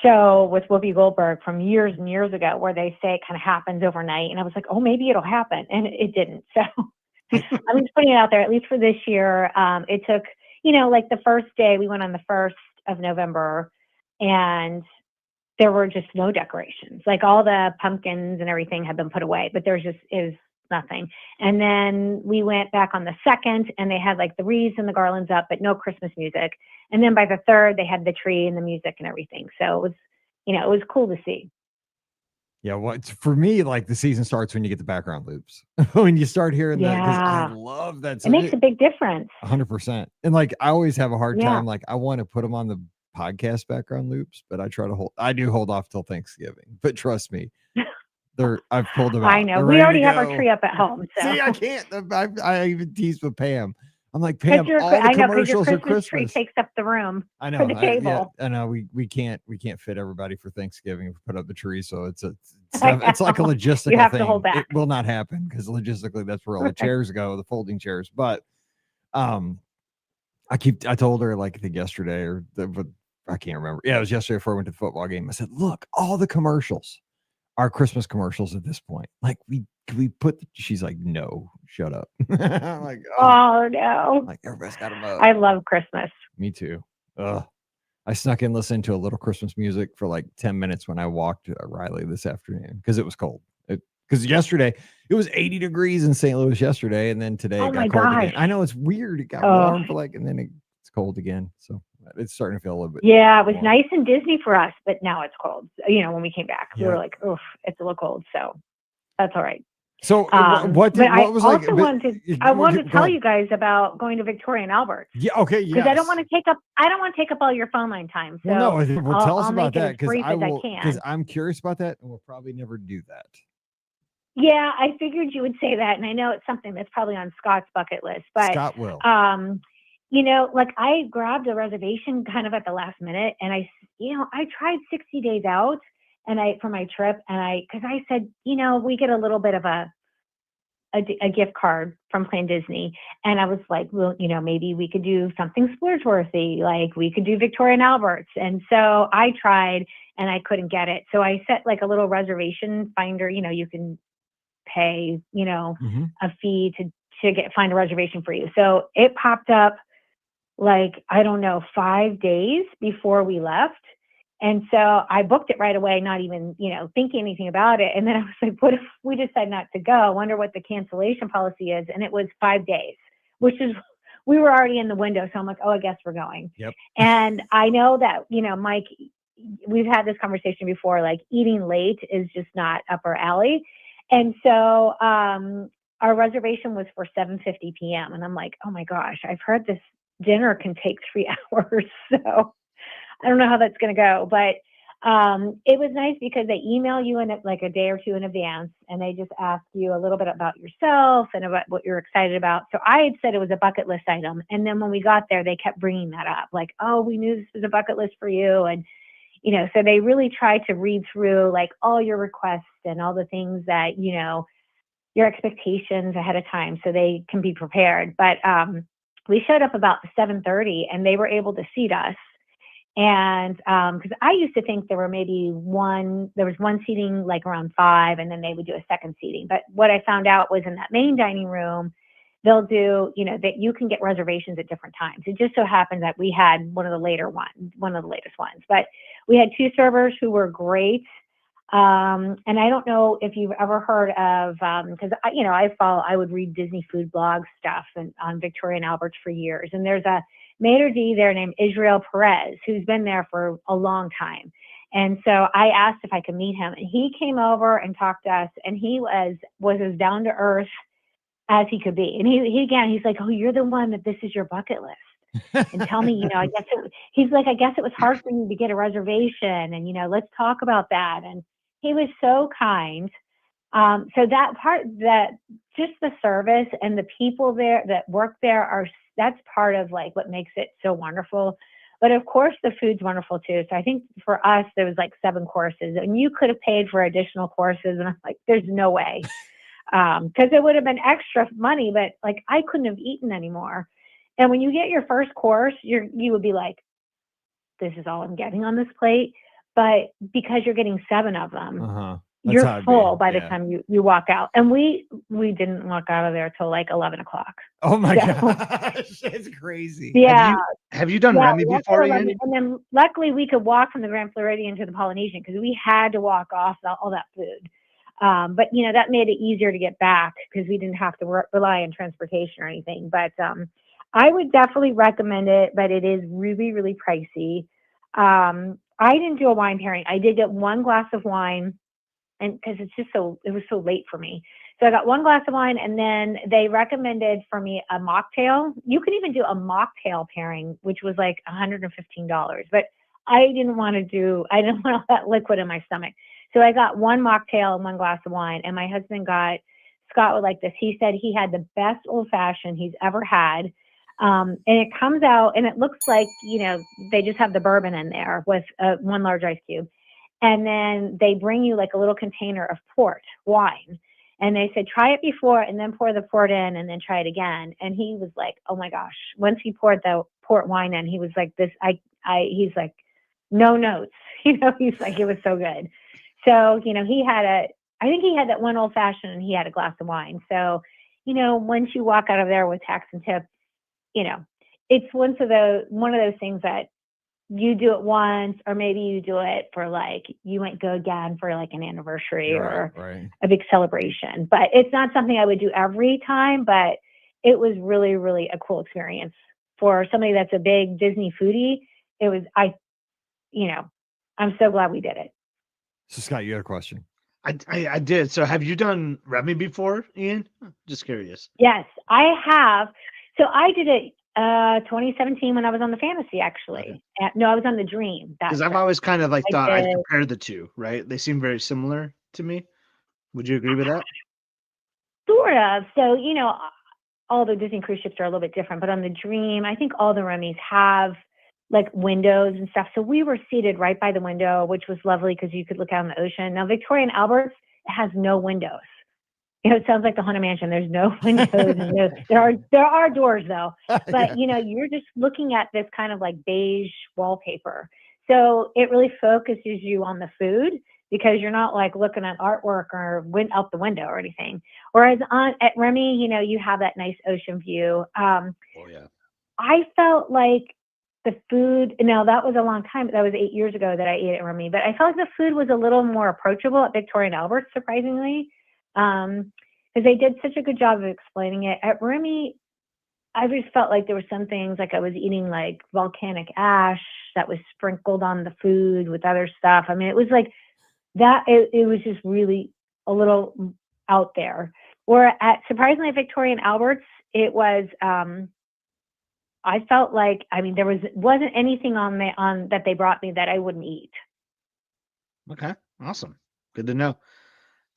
[SPEAKER 3] show with Whoopi Goldberg from years and years ago where they say it kind of happens overnight. And I was like, oh, maybe it'll happen. And it didn't. So I'm just putting it out there, at least for this year. It took, like the first day we went on the 1st of November, and there were just no decorations. Like all the pumpkins and everything had been put away, but there's just is nothing. And then we went back on the 2nd, and they had like the wreaths and the garlands up, but no Christmas music. And then by the 3rd, they had the tree and the music and everything. So it was, it was cool to see.
[SPEAKER 2] Yeah, for me, like the season starts when you get the background loops. When you start hearing that, because I love that.
[SPEAKER 3] It makes a big difference.
[SPEAKER 2] 100%. And like I always have a hard time. Like I want to put them on the podcast background loops, but I do hold off till Thanksgiving. But trust me, I've pulled them out.
[SPEAKER 3] I know. We already have our tree up at home. So.
[SPEAKER 2] See, I can't. I even teased with Pam. I'm like, Pam, all the commercials are Christmas.
[SPEAKER 3] Tree takes up the room.
[SPEAKER 2] I know.
[SPEAKER 3] For the table.
[SPEAKER 2] I know. We can't fit everybody for Thanksgiving if we put up the tree. So it's like a logistical
[SPEAKER 3] you have
[SPEAKER 2] thing.
[SPEAKER 3] To hold back.
[SPEAKER 2] It will not happen because logistically that's where all the chairs go, the folding chairs. But I told her like I think yesterday but I can't remember. Yeah, it was yesterday before I went to the football game. I said, look, all the commercials are Christmas commercials at this point. Like she's like, no, shut up. I'm like,
[SPEAKER 3] oh no.
[SPEAKER 2] Like everybody's got them up.
[SPEAKER 3] I love Christmas.
[SPEAKER 2] Me too. I snuck in listening to a little Christmas music for like 10 minutes when I walked Riley this afternoon because it was cold. Because yesterday it was 80 degrees in St. Louis yesterday, and then today it got cold again. I know it's weird. It got warm for and then it's cold again. So it's starting to feel a little bit.
[SPEAKER 3] Yeah, it was nice in Disney for us, but now it's cold. When we came back, we were like, "Oof, it's a little cold." So that's all right.
[SPEAKER 2] So what was like?
[SPEAKER 3] I wanted to tell you guys about going to Victoria and Albert.
[SPEAKER 2] Yeah, okay,
[SPEAKER 3] because I don't want to take up all your phone line time. So
[SPEAKER 2] well, tell us about that
[SPEAKER 3] because
[SPEAKER 2] I'm curious about that, and we'll probably never do that.
[SPEAKER 3] Yeah, I figured you would say that, and I know it's something that's probably on Scott's bucket list. But
[SPEAKER 2] Scott will.
[SPEAKER 3] like I grabbed a reservation kind of at the last minute, and I tried 60 days out, and for my trip, and because I said, we get a little bit of a gift card from Plan Disney, and I was like, well, maybe we could do something splurge worthy, like we could do Victoria and Albert's, and so I tried, and I couldn't get it, so I set like a little reservation finder. You can pay, a fee to find a reservation for you. So it popped up like, I don't know, 5 days before we left. And so I booked it right away, not even, thinking anything about it. And then I was like, what if we decide not to go? I wonder what the cancellation policy is. And it was 5 days, which is, we were already in the window. So I'm like, oh, I guess we're going.
[SPEAKER 2] Yep.
[SPEAKER 3] And I know that, Mike, we've had this conversation before, like eating late is just not up our alley. And so our reservation was for 7:50 p.m. And I'm like, oh my gosh, I've heard this dinner can take 3 hours. So I don't know how that's going to go. But it was nice because they email you in like a day or two in advance, and they just ask you a little bit about yourself and about what you're excited about. So I had said it was a bucket list item. And then when we got there, they kept bringing that up, like, oh, we knew this was a bucket list for you. And so they really try to read through like all your requests and all the things that, your expectations ahead of time so they can be prepared. But we showed up about 7:30, and they were able to seat us. And because I used to think there was one seating like around 5, and then they would do a second seating. But what I found out was in that main dining room, they'll do, that you can get reservations at different times. It just so happened that we had one of the latest ones, but we had 2 servers who were great. And I don't know if you've ever heard of, because I would read Disney food blog stuff on Victoria and Albert for years. And there's a maitre d' there named Israel Perez, who's been there for a long time. And so I asked if I could meet him, and he came over and talked to us, and he was as down to earth as he could be. And he's like, oh, you're the one that this is your bucket list. And tell me, I guess he's like, I guess it was hard for you to get a reservation, and, let's talk about that. And he was so kind. So that part, that just the service and the people there that work there that's part of like what makes it so wonderful. But of course the food's wonderful too. So I think for us, there was like 7 courses, and you could have paid for additional courses. And I'm like, there's no way. Because it would have been extra money, but like I couldn't have eaten anymore. And when you get your first course, you would be like, this is all I'm getting on this plate. But because you're getting 7 of them, you're full by the time you walk out. And we didn't walk out of there till like 11 o'clock.
[SPEAKER 2] Oh my gosh, that's crazy.
[SPEAKER 3] Yeah.
[SPEAKER 1] Have you done Remy before, Ian?
[SPEAKER 3] And then luckily we could walk from the Grand Floridian to the Polynesian, because we had to walk off all that food. But that made it easier to get back because we didn't have to rely on transportation or anything. But I would definitely recommend it, but it is really, really pricey. I didn't do a wine pairing. I did get 1 glass of wine, and because it was so late for me. So I got 1 glass of wine, and then they recommended for me a mocktail. You could even do a mocktail pairing, which was like $115. But I didn't want all that liquid in my stomach. So I got 1 mocktail and 1 glass of wine, and my husband Scott would like this. He said he had the best old fashioned he's ever had. And it comes out and it looks like, they just have the bourbon in there with 1 large ice cube. And then they bring you like a little container of port wine. And they said, try it before and then pour the port in and then try it again. And he was like, oh my gosh. Once he poured the port wine in, he was like he's like, no notes, he's like, it was so good. So, I think he had that 1 old fashioned and he had a glass of wine. So, once you walk out of there with tax and tip, it's one of those things that you do it once, or maybe you do it for like, you might go again for like an anniversary or a big celebration, but it's not something I would do every time. But it was really, really a cool experience for somebody that's a big Disney foodie. It was, I'm so glad we did it.
[SPEAKER 2] So Scott, you had a question.
[SPEAKER 1] I did. So have you done Remy before, Ian? Just curious.
[SPEAKER 3] Yes, I have. So I did it 2017 when I was on the Fantasy, actually. Okay. No, I was on the Dream.
[SPEAKER 1] Because I've always kind of like thought I'd compare the two, right? They seem very similar to me. Would you agree with that?
[SPEAKER 3] Sort of. So, all the Disney cruise ships are a little bit different, but on the Dream, I think all the Remy's have like windows and stuff. So we were seated right by the window, which was lovely because you could look out on the ocean. Now, Victoria and Albert's has no windows. It sounds like the Haunted Mansion. There's no windows. And there are doors though, but you're just looking at this kind of like beige wallpaper. So it really focuses you on the food because you're not like looking at artwork or out the window or anything. Whereas at Remy, you have that nice ocean view.
[SPEAKER 1] Oh yeah.
[SPEAKER 3] I felt like the food. Now that was a long time. That was 8 years ago that I ate at Remy, but I felt like the food was a little more approachable at Victoria and Albert, surprisingly. Because they did such a good job of explaining it. At Remy, I just felt like there were some things like I was eating like volcanic ash that was sprinkled on the food with other stuff. I mean, it was like that. It was just really a little out there. Or surprisingly at Victoria and Albert's, it was. I felt like there wasn't anything on that they brought me that I wouldn't eat.
[SPEAKER 1] Okay, awesome, good to know.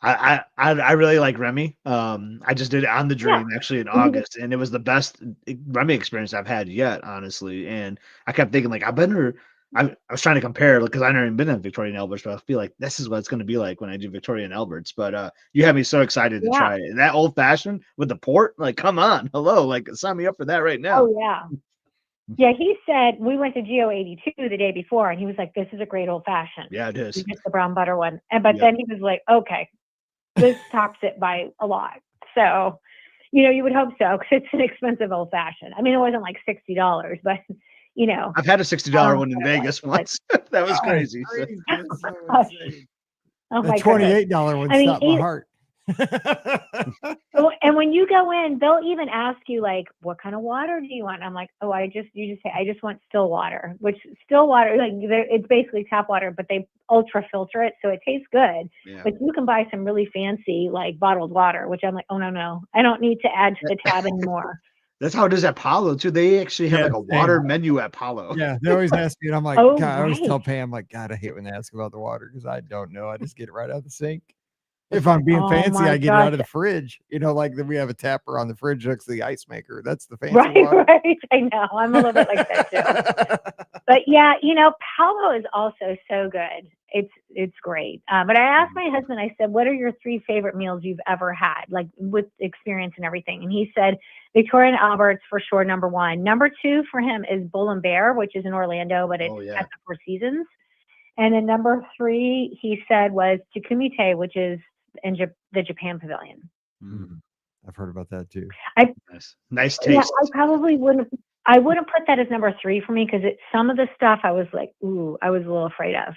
[SPEAKER 1] I really like Remy. I just did it on the Dream actually in August, and it was the best Remy experience I've had yet, honestly. And I kept thinking like I was trying to compare because I've never even been in Victoria and Albert's, but I feel like this is what it's going to be like when I do Victoria and Albert's. But you have me so excited to try it. And that old fashioned with the port, like come on, hello, like sign me up for that right now.
[SPEAKER 3] Oh yeah. Yeah, he said we went to Geo 82 the day before, and he was like, "This is a great old fashioned."
[SPEAKER 1] Yeah, it is.
[SPEAKER 3] It's the brown butter one, but then he was like, "Okay, this tops it by a lot." So, you would hope so because it's an expensive old fashioned. I mean, it wasn't like $60, but
[SPEAKER 1] I've had a $60 one in Vegas once. That was crazy.
[SPEAKER 3] Oh
[SPEAKER 2] the $28 one stopped my heart.
[SPEAKER 3] And when you go in, they'll even ask you like, "What kind of water do you want?" I'm like, "Oh, you just say I just want still water," which still water, like it's basically tap water, but they ultra filter it so it tastes good. Yeah. But you can buy some really fancy like bottled water, which I'm like, "Oh no, I don't need to add to the tab anymore."
[SPEAKER 1] That's how it is at Palo too. They actually have like a water menu at Palo.
[SPEAKER 2] Yeah, they always ask me, and I'm like, God, I always tell Pam, like, God, I hate when they ask about the water because I don't know. I just get it right out of the sink. If I'm being fancy, I get it out of the fridge. Like we have a tapper on the fridge next to the ice maker. That's the fancy water.
[SPEAKER 3] Right. I know. I'm a little bit like that too. But yeah, Palo is also so good. It's great. But I asked my husband, I said, "What are your 3 favorite meals you've ever had, like with experience and everything?" And he said, Victoria and Albert's for sure, number 1. Number 2 for him is Bull and Bear, which is in Orlando, but it's at the Four Seasons. And then number 3, he said, was Takumite, which is in the Japan Pavilion.
[SPEAKER 2] I've heard about that too.
[SPEAKER 1] Nice taste.
[SPEAKER 3] Yeah, I probably wouldn't put that as number 3 for me because some of the stuff I was like, ooh, I was a little afraid of.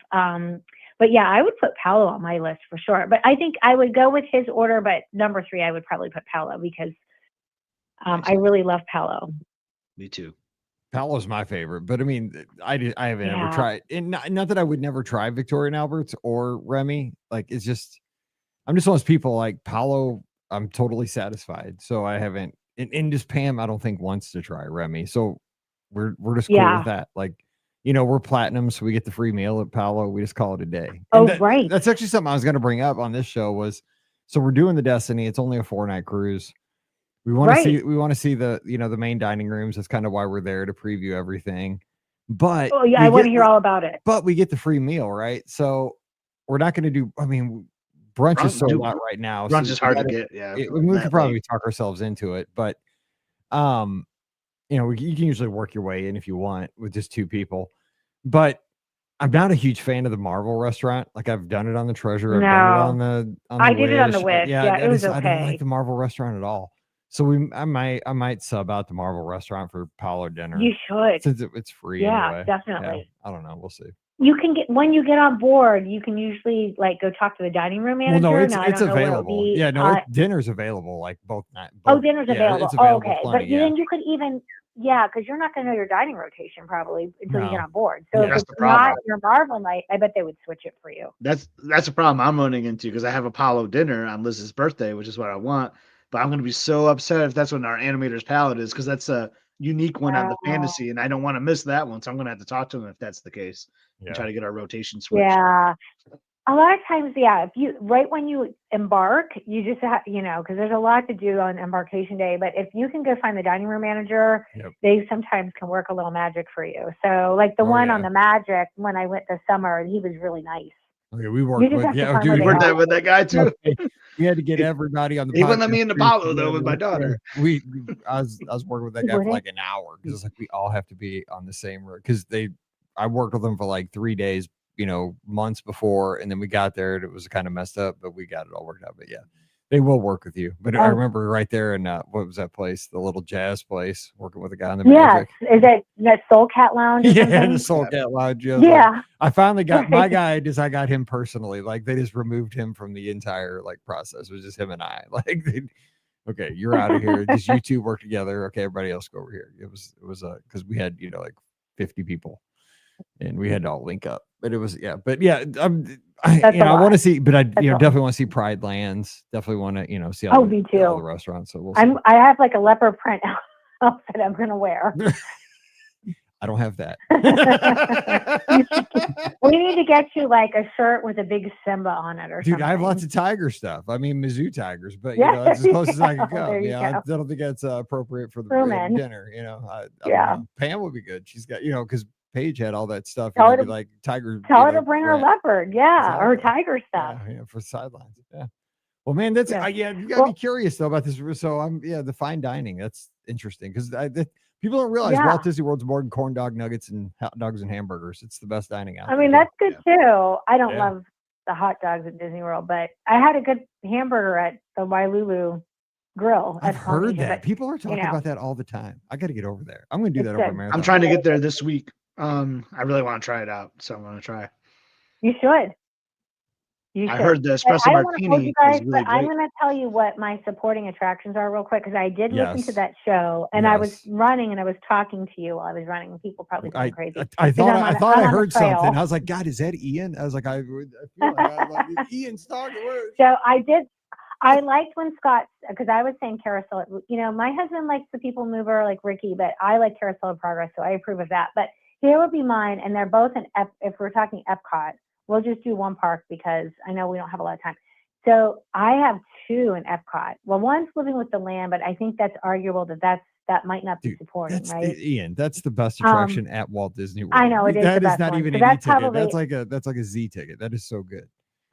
[SPEAKER 3] But yeah, I would put Palo on my list for sure. But I think I would go with his order. But number 3, I would probably put Palo because I really love Palo.
[SPEAKER 1] Me too.
[SPEAKER 2] Palo's my favorite, but I mean, I haven't ever tried. And not that I would never try Victoria and Albert's or Remy. Like it's just. I'm just one of those people like Palo. I'm totally satisfied. So I haven't, and just Pam, I don't think wants to try Remy. So we're just cool with that. Like, we're platinum, so we get the free meal at Palo. We just call it a day.
[SPEAKER 3] Right.
[SPEAKER 2] That's actually something I was going to bring up on this show was, so we're doing the Destiny. It's only a 4-night cruise. We want to see the, the main dining rooms. That's kind of why we're there to preview everything. But
[SPEAKER 3] I want to hear all about it.
[SPEAKER 2] But we get the free meal, right? So we're not going to do, brunch is sold out right now.
[SPEAKER 1] Brunch is hard to get. Yeah.
[SPEAKER 2] We could probably talk ourselves into it, but, you can usually work your way in if you want with just 2 people, but I'm not a huge fan of the Marvel restaurant. Like I've done it on the Treasure. I've done it on the
[SPEAKER 3] I did it on the Wish. Yeah, it was okay.
[SPEAKER 2] I don't like the Marvel restaurant at all. So I might sub out the Marvel restaurant for Palo dinner.
[SPEAKER 3] You should.
[SPEAKER 2] Since it's free.
[SPEAKER 3] Yeah,
[SPEAKER 2] anyway.
[SPEAKER 3] definitely.
[SPEAKER 2] Yeah, I don't know. We'll see.
[SPEAKER 3] You can when you get on board, you can usually like go talk to the dining room manager.
[SPEAKER 2] Well, no, it's available. Dinner's available like both nights.
[SPEAKER 3] Dinner's available.
[SPEAKER 2] It's available.
[SPEAKER 3] Okay, but then you could even because you're not going to know your dining rotation probably until you get on board. So if it's not your Marvel night, I bet they would switch it for you.
[SPEAKER 1] That's a problem I'm running into because I have Apollo dinner on Liz's birthday, which is what I want. But I'm going to be so upset if that's when our animator's palette is because that's a unique one on the fantasy, and I don't want to miss that one. So I'm going to have to talk to him if that's the case and try to get our rotation switched.
[SPEAKER 3] Yeah. A lot of times, yeah, if you right when you embark, you just have, because there's a lot to do on embarkation day. But if you can go find the dining room manager,
[SPEAKER 2] Yep.
[SPEAKER 3] they sometimes can work a little magic for you. So, like the
[SPEAKER 2] Oh,
[SPEAKER 3] one
[SPEAKER 2] yeah.
[SPEAKER 3] on the Magic when I went this summer, he was really nice.
[SPEAKER 2] Okay, we
[SPEAKER 3] You
[SPEAKER 2] worked
[SPEAKER 3] just
[SPEAKER 2] with
[SPEAKER 3] have to find
[SPEAKER 2] dude.
[SPEAKER 3] where
[SPEAKER 1] We
[SPEAKER 3] they
[SPEAKER 1] worked
[SPEAKER 3] are.
[SPEAKER 1] that with that guy too.
[SPEAKER 2] We had to get everybody on the
[SPEAKER 1] He wouldn't let me
[SPEAKER 2] podcast
[SPEAKER 1] in the
[SPEAKER 2] group
[SPEAKER 1] Palo though with my
[SPEAKER 2] together.
[SPEAKER 1] daughter.
[SPEAKER 2] I was working with that
[SPEAKER 3] You
[SPEAKER 2] guy for
[SPEAKER 3] wouldn't?
[SPEAKER 2] like an hour because it's like we all have to be on the same road because I worked with them for like 3 days, months before, and then we got there and it was kind of messed up, but we got it all worked out. But yeah, they will work with you. But I
[SPEAKER 3] Oh,
[SPEAKER 2] remember right there in what was that place? The little jazz place, working with a guy on the
[SPEAKER 3] yes.
[SPEAKER 2] Magic.
[SPEAKER 3] Is that Soul Cat Lounge or
[SPEAKER 2] Yeah,
[SPEAKER 3] something?
[SPEAKER 2] the Soul Cat Lounge. I was like,
[SPEAKER 3] Yeah.
[SPEAKER 2] I finally got my
[SPEAKER 3] Right.
[SPEAKER 2] guy. I got him personally. Like they just removed him from the entire like process. It was just him and I. Like, okay, you're out of here. Just you two work together. Okay, everybody else go over here. It was because we had like 50 people, and we had to all link up. But it was But yeah, I
[SPEAKER 3] That's a
[SPEAKER 2] I want
[SPEAKER 3] lot.
[SPEAKER 2] to see. But I
[SPEAKER 3] That's a lot.
[SPEAKER 2] definitely want to see Pride Lands. Definitely want to see
[SPEAKER 3] Oh,
[SPEAKER 2] all
[SPEAKER 3] me
[SPEAKER 2] all the
[SPEAKER 3] too.
[SPEAKER 2] restaurants. So we'll see.
[SPEAKER 3] I have like a leopard print outfit I'm gonna wear.
[SPEAKER 2] I don't have that.
[SPEAKER 3] We need to get you like a shirt with a big Simba on it or
[SPEAKER 2] Dude,
[SPEAKER 3] something.
[SPEAKER 2] I have lots of tiger stuff. I mean, Mizzou tigers, but
[SPEAKER 3] Yeah,
[SPEAKER 2] that's as close as I
[SPEAKER 3] there
[SPEAKER 2] could go.
[SPEAKER 3] you
[SPEAKER 2] Yeah,
[SPEAKER 3] go.
[SPEAKER 2] I don't think that's appropriate for the
[SPEAKER 3] Truman.
[SPEAKER 2] dinner. I
[SPEAKER 3] Yeah.
[SPEAKER 2] don't know. Pam would be good. She's got because Paige had all that stuff.
[SPEAKER 3] Tell her
[SPEAKER 2] It'd
[SPEAKER 3] to-
[SPEAKER 2] be like tiger.
[SPEAKER 3] Tell her to bring her leopard, yeah, or
[SPEAKER 2] Exactly.
[SPEAKER 3] tiger stuff.
[SPEAKER 2] Yeah, for sidelines. Yeah. Well, man, that's
[SPEAKER 3] Yeah.
[SPEAKER 2] you gotta be curious though about this. So the fine dining. That's interesting because people don't realize
[SPEAKER 3] Yeah.
[SPEAKER 2] Walt Disney World's more than corn dog nuggets and hot dogs and hamburgers. It's the best dining out
[SPEAKER 3] I
[SPEAKER 2] there.
[SPEAKER 3] mean, that's good too. I don't
[SPEAKER 2] Yeah.
[SPEAKER 3] love the hot dogs at Disney World, but I had a good hamburger at the Wailulu Grill.
[SPEAKER 2] I've
[SPEAKER 3] at
[SPEAKER 2] heard
[SPEAKER 3] Polynesia,
[SPEAKER 2] that
[SPEAKER 3] but,
[SPEAKER 2] people are talking about that all the time. I got to get over there. I'm going to do
[SPEAKER 3] It's
[SPEAKER 2] that over
[SPEAKER 3] good.
[SPEAKER 2] marathon.
[SPEAKER 1] I'm trying to get there this week. I really want to try it out, so I'm going to try.
[SPEAKER 3] You should.
[SPEAKER 1] I heard the
[SPEAKER 3] But
[SPEAKER 1] espresso
[SPEAKER 3] I don't want to hold
[SPEAKER 1] martini
[SPEAKER 3] you guys,
[SPEAKER 1] is really
[SPEAKER 3] but I'm
[SPEAKER 1] great.
[SPEAKER 3] going to tell you what my supporting attractions are real quick because I did listen to
[SPEAKER 2] Yes.
[SPEAKER 3] that show and I was
[SPEAKER 2] Yes.
[SPEAKER 3] running and I was talking to you while I was running and people probably think I'm crazy.
[SPEAKER 2] I thought
[SPEAKER 3] I'm
[SPEAKER 2] I
[SPEAKER 3] on-
[SPEAKER 2] thought
[SPEAKER 3] I'm
[SPEAKER 2] I
[SPEAKER 3] on the
[SPEAKER 2] heard something.
[SPEAKER 3] trail.
[SPEAKER 2] I was like, God, is that Ian? I was like, I feel like Ian's talking.
[SPEAKER 3] So I liked when Scott, because I was saying Carousel, my husband likes the People Mover like Ricky, but I like Carousel of Progress, so I approve of that. But here would be mine, and they're both if we're talking Epcot, we'll just do one park because I know we don't have a lot of time. So I have two in Epcot. Well, one's Living with the Land, but I think that's arguable that might not be supporting,
[SPEAKER 2] That's
[SPEAKER 3] right?
[SPEAKER 2] Ian. That's the best attraction at Walt Disney World.
[SPEAKER 3] I know, it is
[SPEAKER 2] That
[SPEAKER 3] the
[SPEAKER 2] is
[SPEAKER 3] best
[SPEAKER 2] not
[SPEAKER 3] one.
[SPEAKER 2] even
[SPEAKER 3] So
[SPEAKER 2] an E
[SPEAKER 3] that's
[SPEAKER 2] ticket.
[SPEAKER 3] probably-
[SPEAKER 2] That's like a Z ticket. That is so good.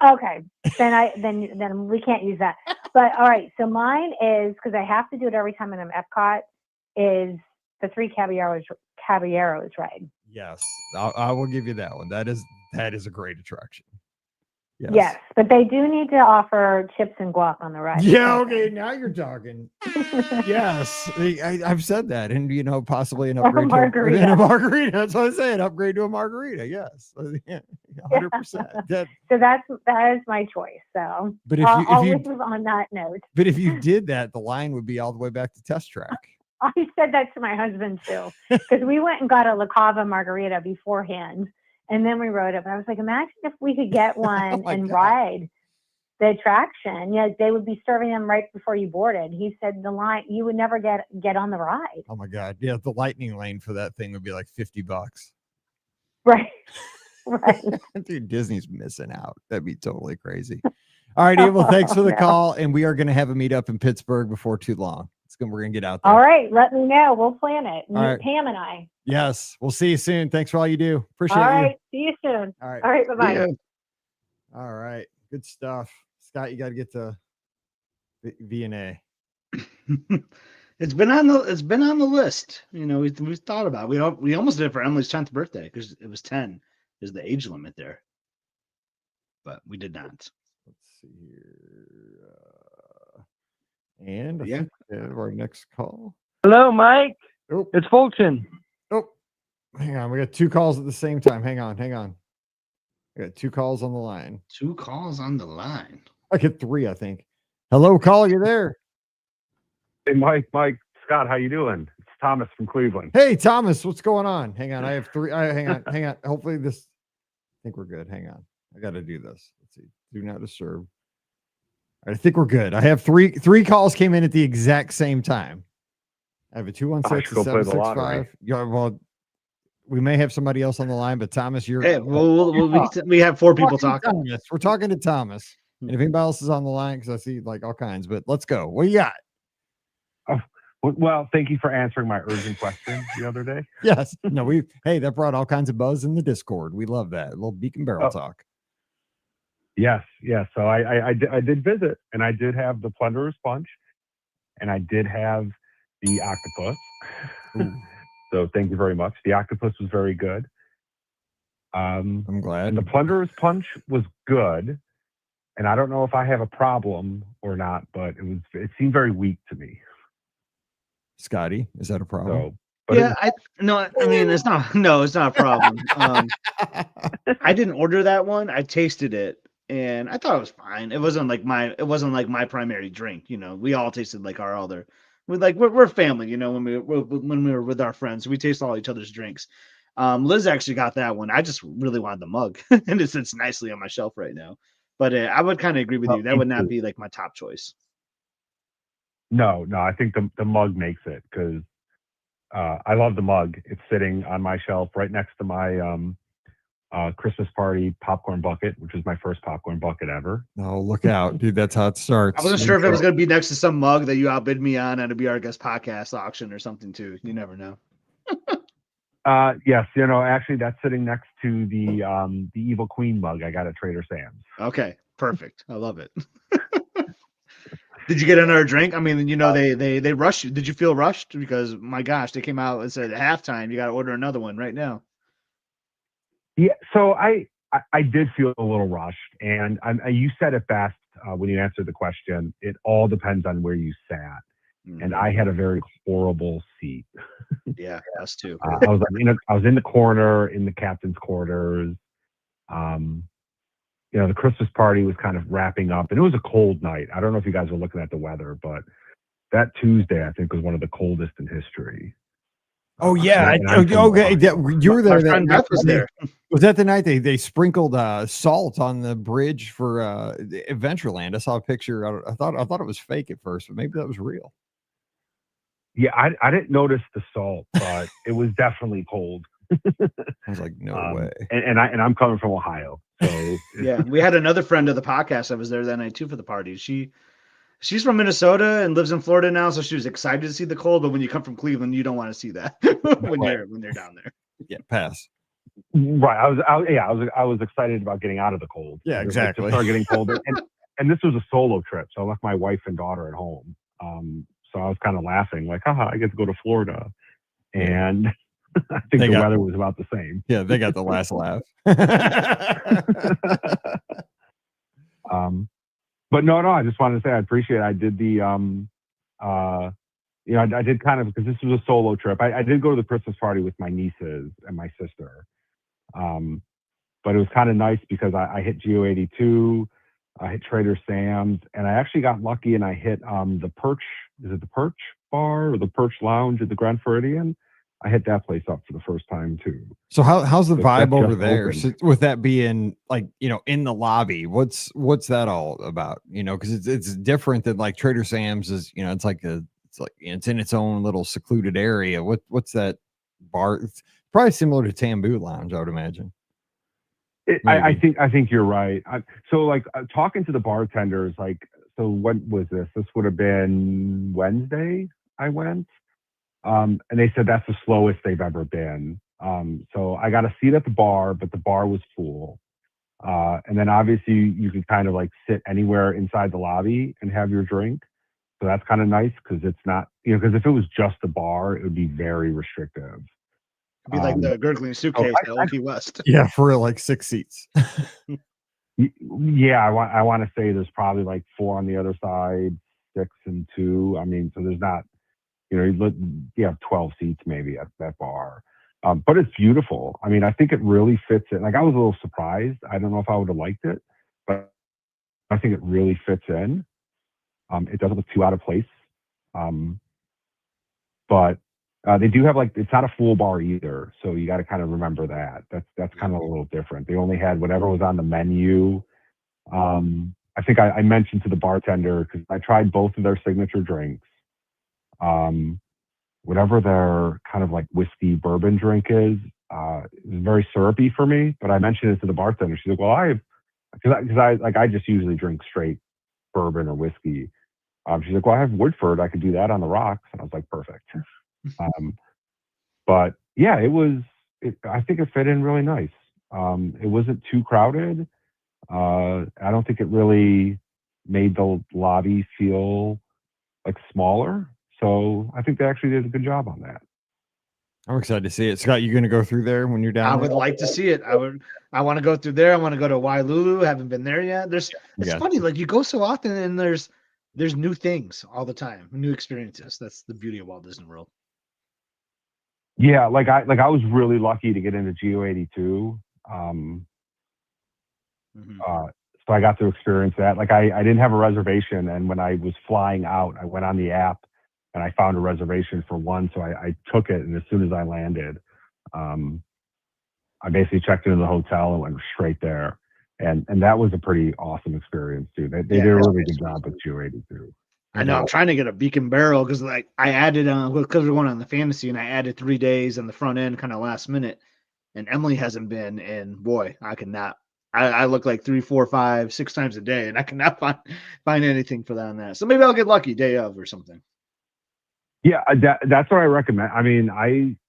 [SPEAKER 3] Okay, then we can't use that. But all right, so mine is because I have to do it every time I'm at Epcot. Is the Three Caballeros ride?
[SPEAKER 2] Yes, I will give you that one. That is a great attraction.
[SPEAKER 3] Yes, but they do need to offer chips and guac on the ride.
[SPEAKER 2] Yeah. Okay. Now you're talking. Yes, I've said that, and possibly an upgrade to a margarita. That's what I'm saying. Upgrade to a margarita. Yes, 100%.
[SPEAKER 3] So that is my choice. So,
[SPEAKER 2] but
[SPEAKER 3] I'll
[SPEAKER 2] if you
[SPEAKER 3] leave on that note.
[SPEAKER 2] But if you did that, the line would be all the way back to Test Track.
[SPEAKER 3] I said that to my husband too, because we went and got a La Cava margarita beforehand, and then we rode it. But I was like, imagine if we could get one and ride the attraction. Yeah, they would be serving them right before you boarded. He said the line, you would never get on the ride.
[SPEAKER 2] Oh my God. Yeah, the lightning lane for that thing would be like $50.
[SPEAKER 3] Right. Right.
[SPEAKER 2] Dude, Disney's missing out. That'd be totally crazy. All right, Ian, well, thanks for the call. And we are going to have a meetup in Pittsburgh before too long. We're going to get out there.
[SPEAKER 3] All right. Let me know. We'll plan it.
[SPEAKER 2] Right.
[SPEAKER 3] Pam and I.
[SPEAKER 2] Yes. We'll see you soon. Thanks for all you do. Appreciate you.
[SPEAKER 3] All right. See you soon.
[SPEAKER 2] All right.
[SPEAKER 3] All right. Bye-bye.
[SPEAKER 1] Yeah.
[SPEAKER 2] All right. Good stuff. Scott, you got to get to V&A.
[SPEAKER 1] It's been on the list. We thought about it. We almost did it for Emily's 10th birthday because it was 10 is the age limit there. But we did not.
[SPEAKER 2] Let's see here. And
[SPEAKER 1] Yeah.
[SPEAKER 2] Our next call.
[SPEAKER 4] Hello, Mike.
[SPEAKER 2] Oh,
[SPEAKER 4] It's Fulton.
[SPEAKER 2] oh, hang on. We got two calls at the same time. Hang on. I got two calls on the line.
[SPEAKER 1] 2 calls on the line.
[SPEAKER 2] I get 3, I think. Hello, call. You there?
[SPEAKER 5] Hey, Mike, Scott, how you doing? It's Thomas from Cleveland.
[SPEAKER 2] Hey, Thomas, what's going on? Hang on. I have 3. Hang on. Hopefully I think we're good. Hang on. I got to do this. Let's see. Do not disturb. I think we're good. I have 3 calls came in at the exact same time. I have a 216
[SPEAKER 5] I should go play the lottery.
[SPEAKER 2] 765. Yeah, well, We may have somebody else on the line, but Thomas, you're
[SPEAKER 1] Hey, we have 4 people talking.
[SPEAKER 2] Thomas. We're talking to Thomas. And if anybody else is on the line, because I see like all kinds, but let's go. What you got?
[SPEAKER 5] Oh, well, thank you for answering my urgent question the other day.
[SPEAKER 2] Yes. No, hey, that brought all kinds of buzz in the Discord. We love that. A little Beacon Barrel talk.
[SPEAKER 5] Yes. So I did visit, and I did have the Plunderer's Punch, and I did have the octopus. So thank you very much. The octopus was very good.
[SPEAKER 2] I'm glad.
[SPEAKER 5] And the Plunderer's Punch was good, and I don't know if I have a problem or not, but it seemed very weak to me.
[SPEAKER 2] Scotty, is that a problem?
[SPEAKER 5] So,
[SPEAKER 1] yeah, I mean it's not. No, it's not a problem. I didn't order that one. I tasted it, and I thought it was fine. It wasn't like my primary drink. You know, we all tasted like our other. We're family. You know, when we were with our friends, we taste all each other's drinks. Liz actually got that one. I just really wanted the mug, and it sits nicely on my shelf right now. But I would kind of agree with you. That would not be like my top choice.
[SPEAKER 5] No, I think the mug makes it, because I love the mug. It's sitting on my shelf right next to my Christmas party popcorn bucket, which was my first popcorn bucket ever.
[SPEAKER 2] Oh, look out, dude. That's how it starts.
[SPEAKER 1] I wasn't sure if it was going to be next to some mug that you outbid me on at a Be Our Guest podcast auction or something too. You never know.
[SPEAKER 5] Yes, actually that's sitting next to the Evil Queen mug I got at Trader Sam's.
[SPEAKER 1] Okay, perfect. I love it. Did you get another drink? I mean, they rushed you. Did you feel rushed? Because my gosh, they came out and said at halftime you got to order another one right now.
[SPEAKER 5] Yeah, so I did feel a little rushed, and you said it best when you answered the question. It all depends on where you sat, and I had a very horrible seat.
[SPEAKER 1] Yeah, us too.
[SPEAKER 5] I was in the corner in the captain's quarters. The Christmas party was kind of wrapping up, and it was a cold night. I don't know if you guys were looking at the weather, but that Tuesday I think was one of the coldest in history.
[SPEAKER 2] Oh yeah, okay. You were there. Was that the night they sprinkled salt on the bridge for Adventureland? I saw a picture. I thought it was fake at first, but maybe that was real.
[SPEAKER 5] Yeah, I didn't notice the salt, but it was definitely cold.
[SPEAKER 2] I was like, no way.
[SPEAKER 5] And I'm coming from Ohio, so
[SPEAKER 1] yeah. We had another friend of the podcast that was there that night too for the party. She's from Minnesota and lives in Florida now, so she was excited to see the cold. But when you come from Cleveland, you don't want to see that when they're down there.
[SPEAKER 2] Yeah, pass.
[SPEAKER 5] Right. I was excited about getting out of the cold.
[SPEAKER 2] Yeah, exactly.
[SPEAKER 5] It started getting colder, and this was a solo trip, so I left my wife and daughter at home. So I was kind of laughing, like, haha, I get to go to Florida, and I think the weather was about the same.
[SPEAKER 2] Yeah, they got the last laugh.
[SPEAKER 5] But no, I just wanted to say I appreciate it. I did I did kind of, because this was a solo trip. I did go to the Christmas party with my nieces and my sister. But it was kind of nice because I hit Geo82, I hit Trader Sam's, and I actually got lucky and I hit the Perch. Is it the Perch Bar or the Perch Lounge at the Grand Floridian? I hit that place up for the first time too.
[SPEAKER 2] So how's the vibe over there? So with that being like, in the lobby, what's that all about? Because it's different than like Trader Sam's is, it's in its own little secluded area. What's that bar? It's probably similar to Tamboo Lounge, I would imagine.
[SPEAKER 5] I think you're right. Talking to the bartenders, so when was this? This would have been Wednesday. I went. And they said that's the slowest they've ever been. So I got a seat at the bar, but the bar was full. And then obviously you can kind of sit anywhere inside the lobby and have your drink. So that's kind of nice because it's not, because if it was just a bar, it would be very restrictive.
[SPEAKER 1] It'd be like the gurgling suitcase at Old Key West.
[SPEAKER 2] Yeah, for real, 6 seats.
[SPEAKER 5] Yeah, I want to say there's probably 4 on the other side, 6 and 2. I mean, so there's not. You have 12 seats maybe at that bar. But it's beautiful. I mean, I think it really fits in. I was a little surprised. I don't know if I would have liked it, but I think it really fits in. It doesn't look too out of place. But they do have it's not a full bar either. So you got to kind of remember that. That's kind of a little different. They only had whatever was on the menu. I think I mentioned to the bartender, because I tried both of their signature drinks. Whatever their kind of whiskey bourbon drink is, It was very syrupy for me, but I mentioned it to the bartender. She's like, "Well, I just usually drink straight bourbon or whiskey." She's like, "Well, I have Woodford. I could do that on the rocks." And I was like, "Perfect." Um, but yeah, I think it fit in really nice. It wasn't too crowded. I don't think it really made the lobby feel like smaller. So I think they actually did a good job on that.
[SPEAKER 2] I'm excited to see it. Scott, you going to go through there when you're down
[SPEAKER 1] I
[SPEAKER 2] there?
[SPEAKER 1] would like to see it. I want to go through there. I want to go to Wailulu. Haven't been there yet. It's
[SPEAKER 2] Yeah.
[SPEAKER 1] funny, like you go so often and there's new things all the time, new experiences. That's the beauty of Walt Disney World.
[SPEAKER 5] Yeah, I was really lucky to get into Geo 82. So I got to experience that. Like I didn't have a reservation, and when I was flying out, I went on the app and I found a reservation for one. So I took it, and as soon as I landed, I basically checked into the hotel and went straight there. And that was a pretty awesome experience too. They did a really good job with Geo 82.
[SPEAKER 1] I know. I'm trying to get a Beacon Barrel because like I added because we're going on the fantasy, and I added 3 days on the front end, kind of last minute. And Emily hasn't been, and boy, I cannot. I look like 3, 4, 5, 6 times a day, and I cannot find anything for that on that. So maybe I'll get lucky day of or something.
[SPEAKER 5] Yeah, that's what I recommend. I mean,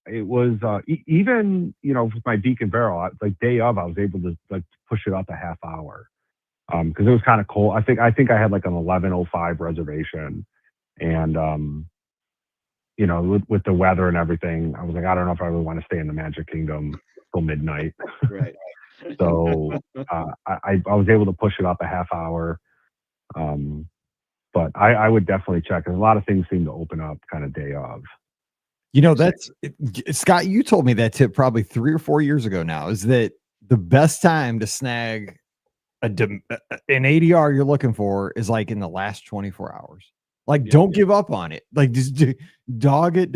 [SPEAKER 5] it was even with my Beacon Barrel, like day of, I was able to like push it up a half hour because it was kind of cold. I think I had like an 11:05 reservation, and with the weather and everything, I was like, I don't know if I really want to stay in the Magic Kingdom till midnight.
[SPEAKER 1] Right.
[SPEAKER 5] So I was able to push it up a half hour. But I would definitely check. And a lot of things seem to open up kind of day of.
[SPEAKER 2] That's Scott. You told me that tip probably 3 or 4 years ago now. Is that the best time to snag an ADR you're looking for is like in the last 24 hours. Like, don't give up on it. Like, just dog it.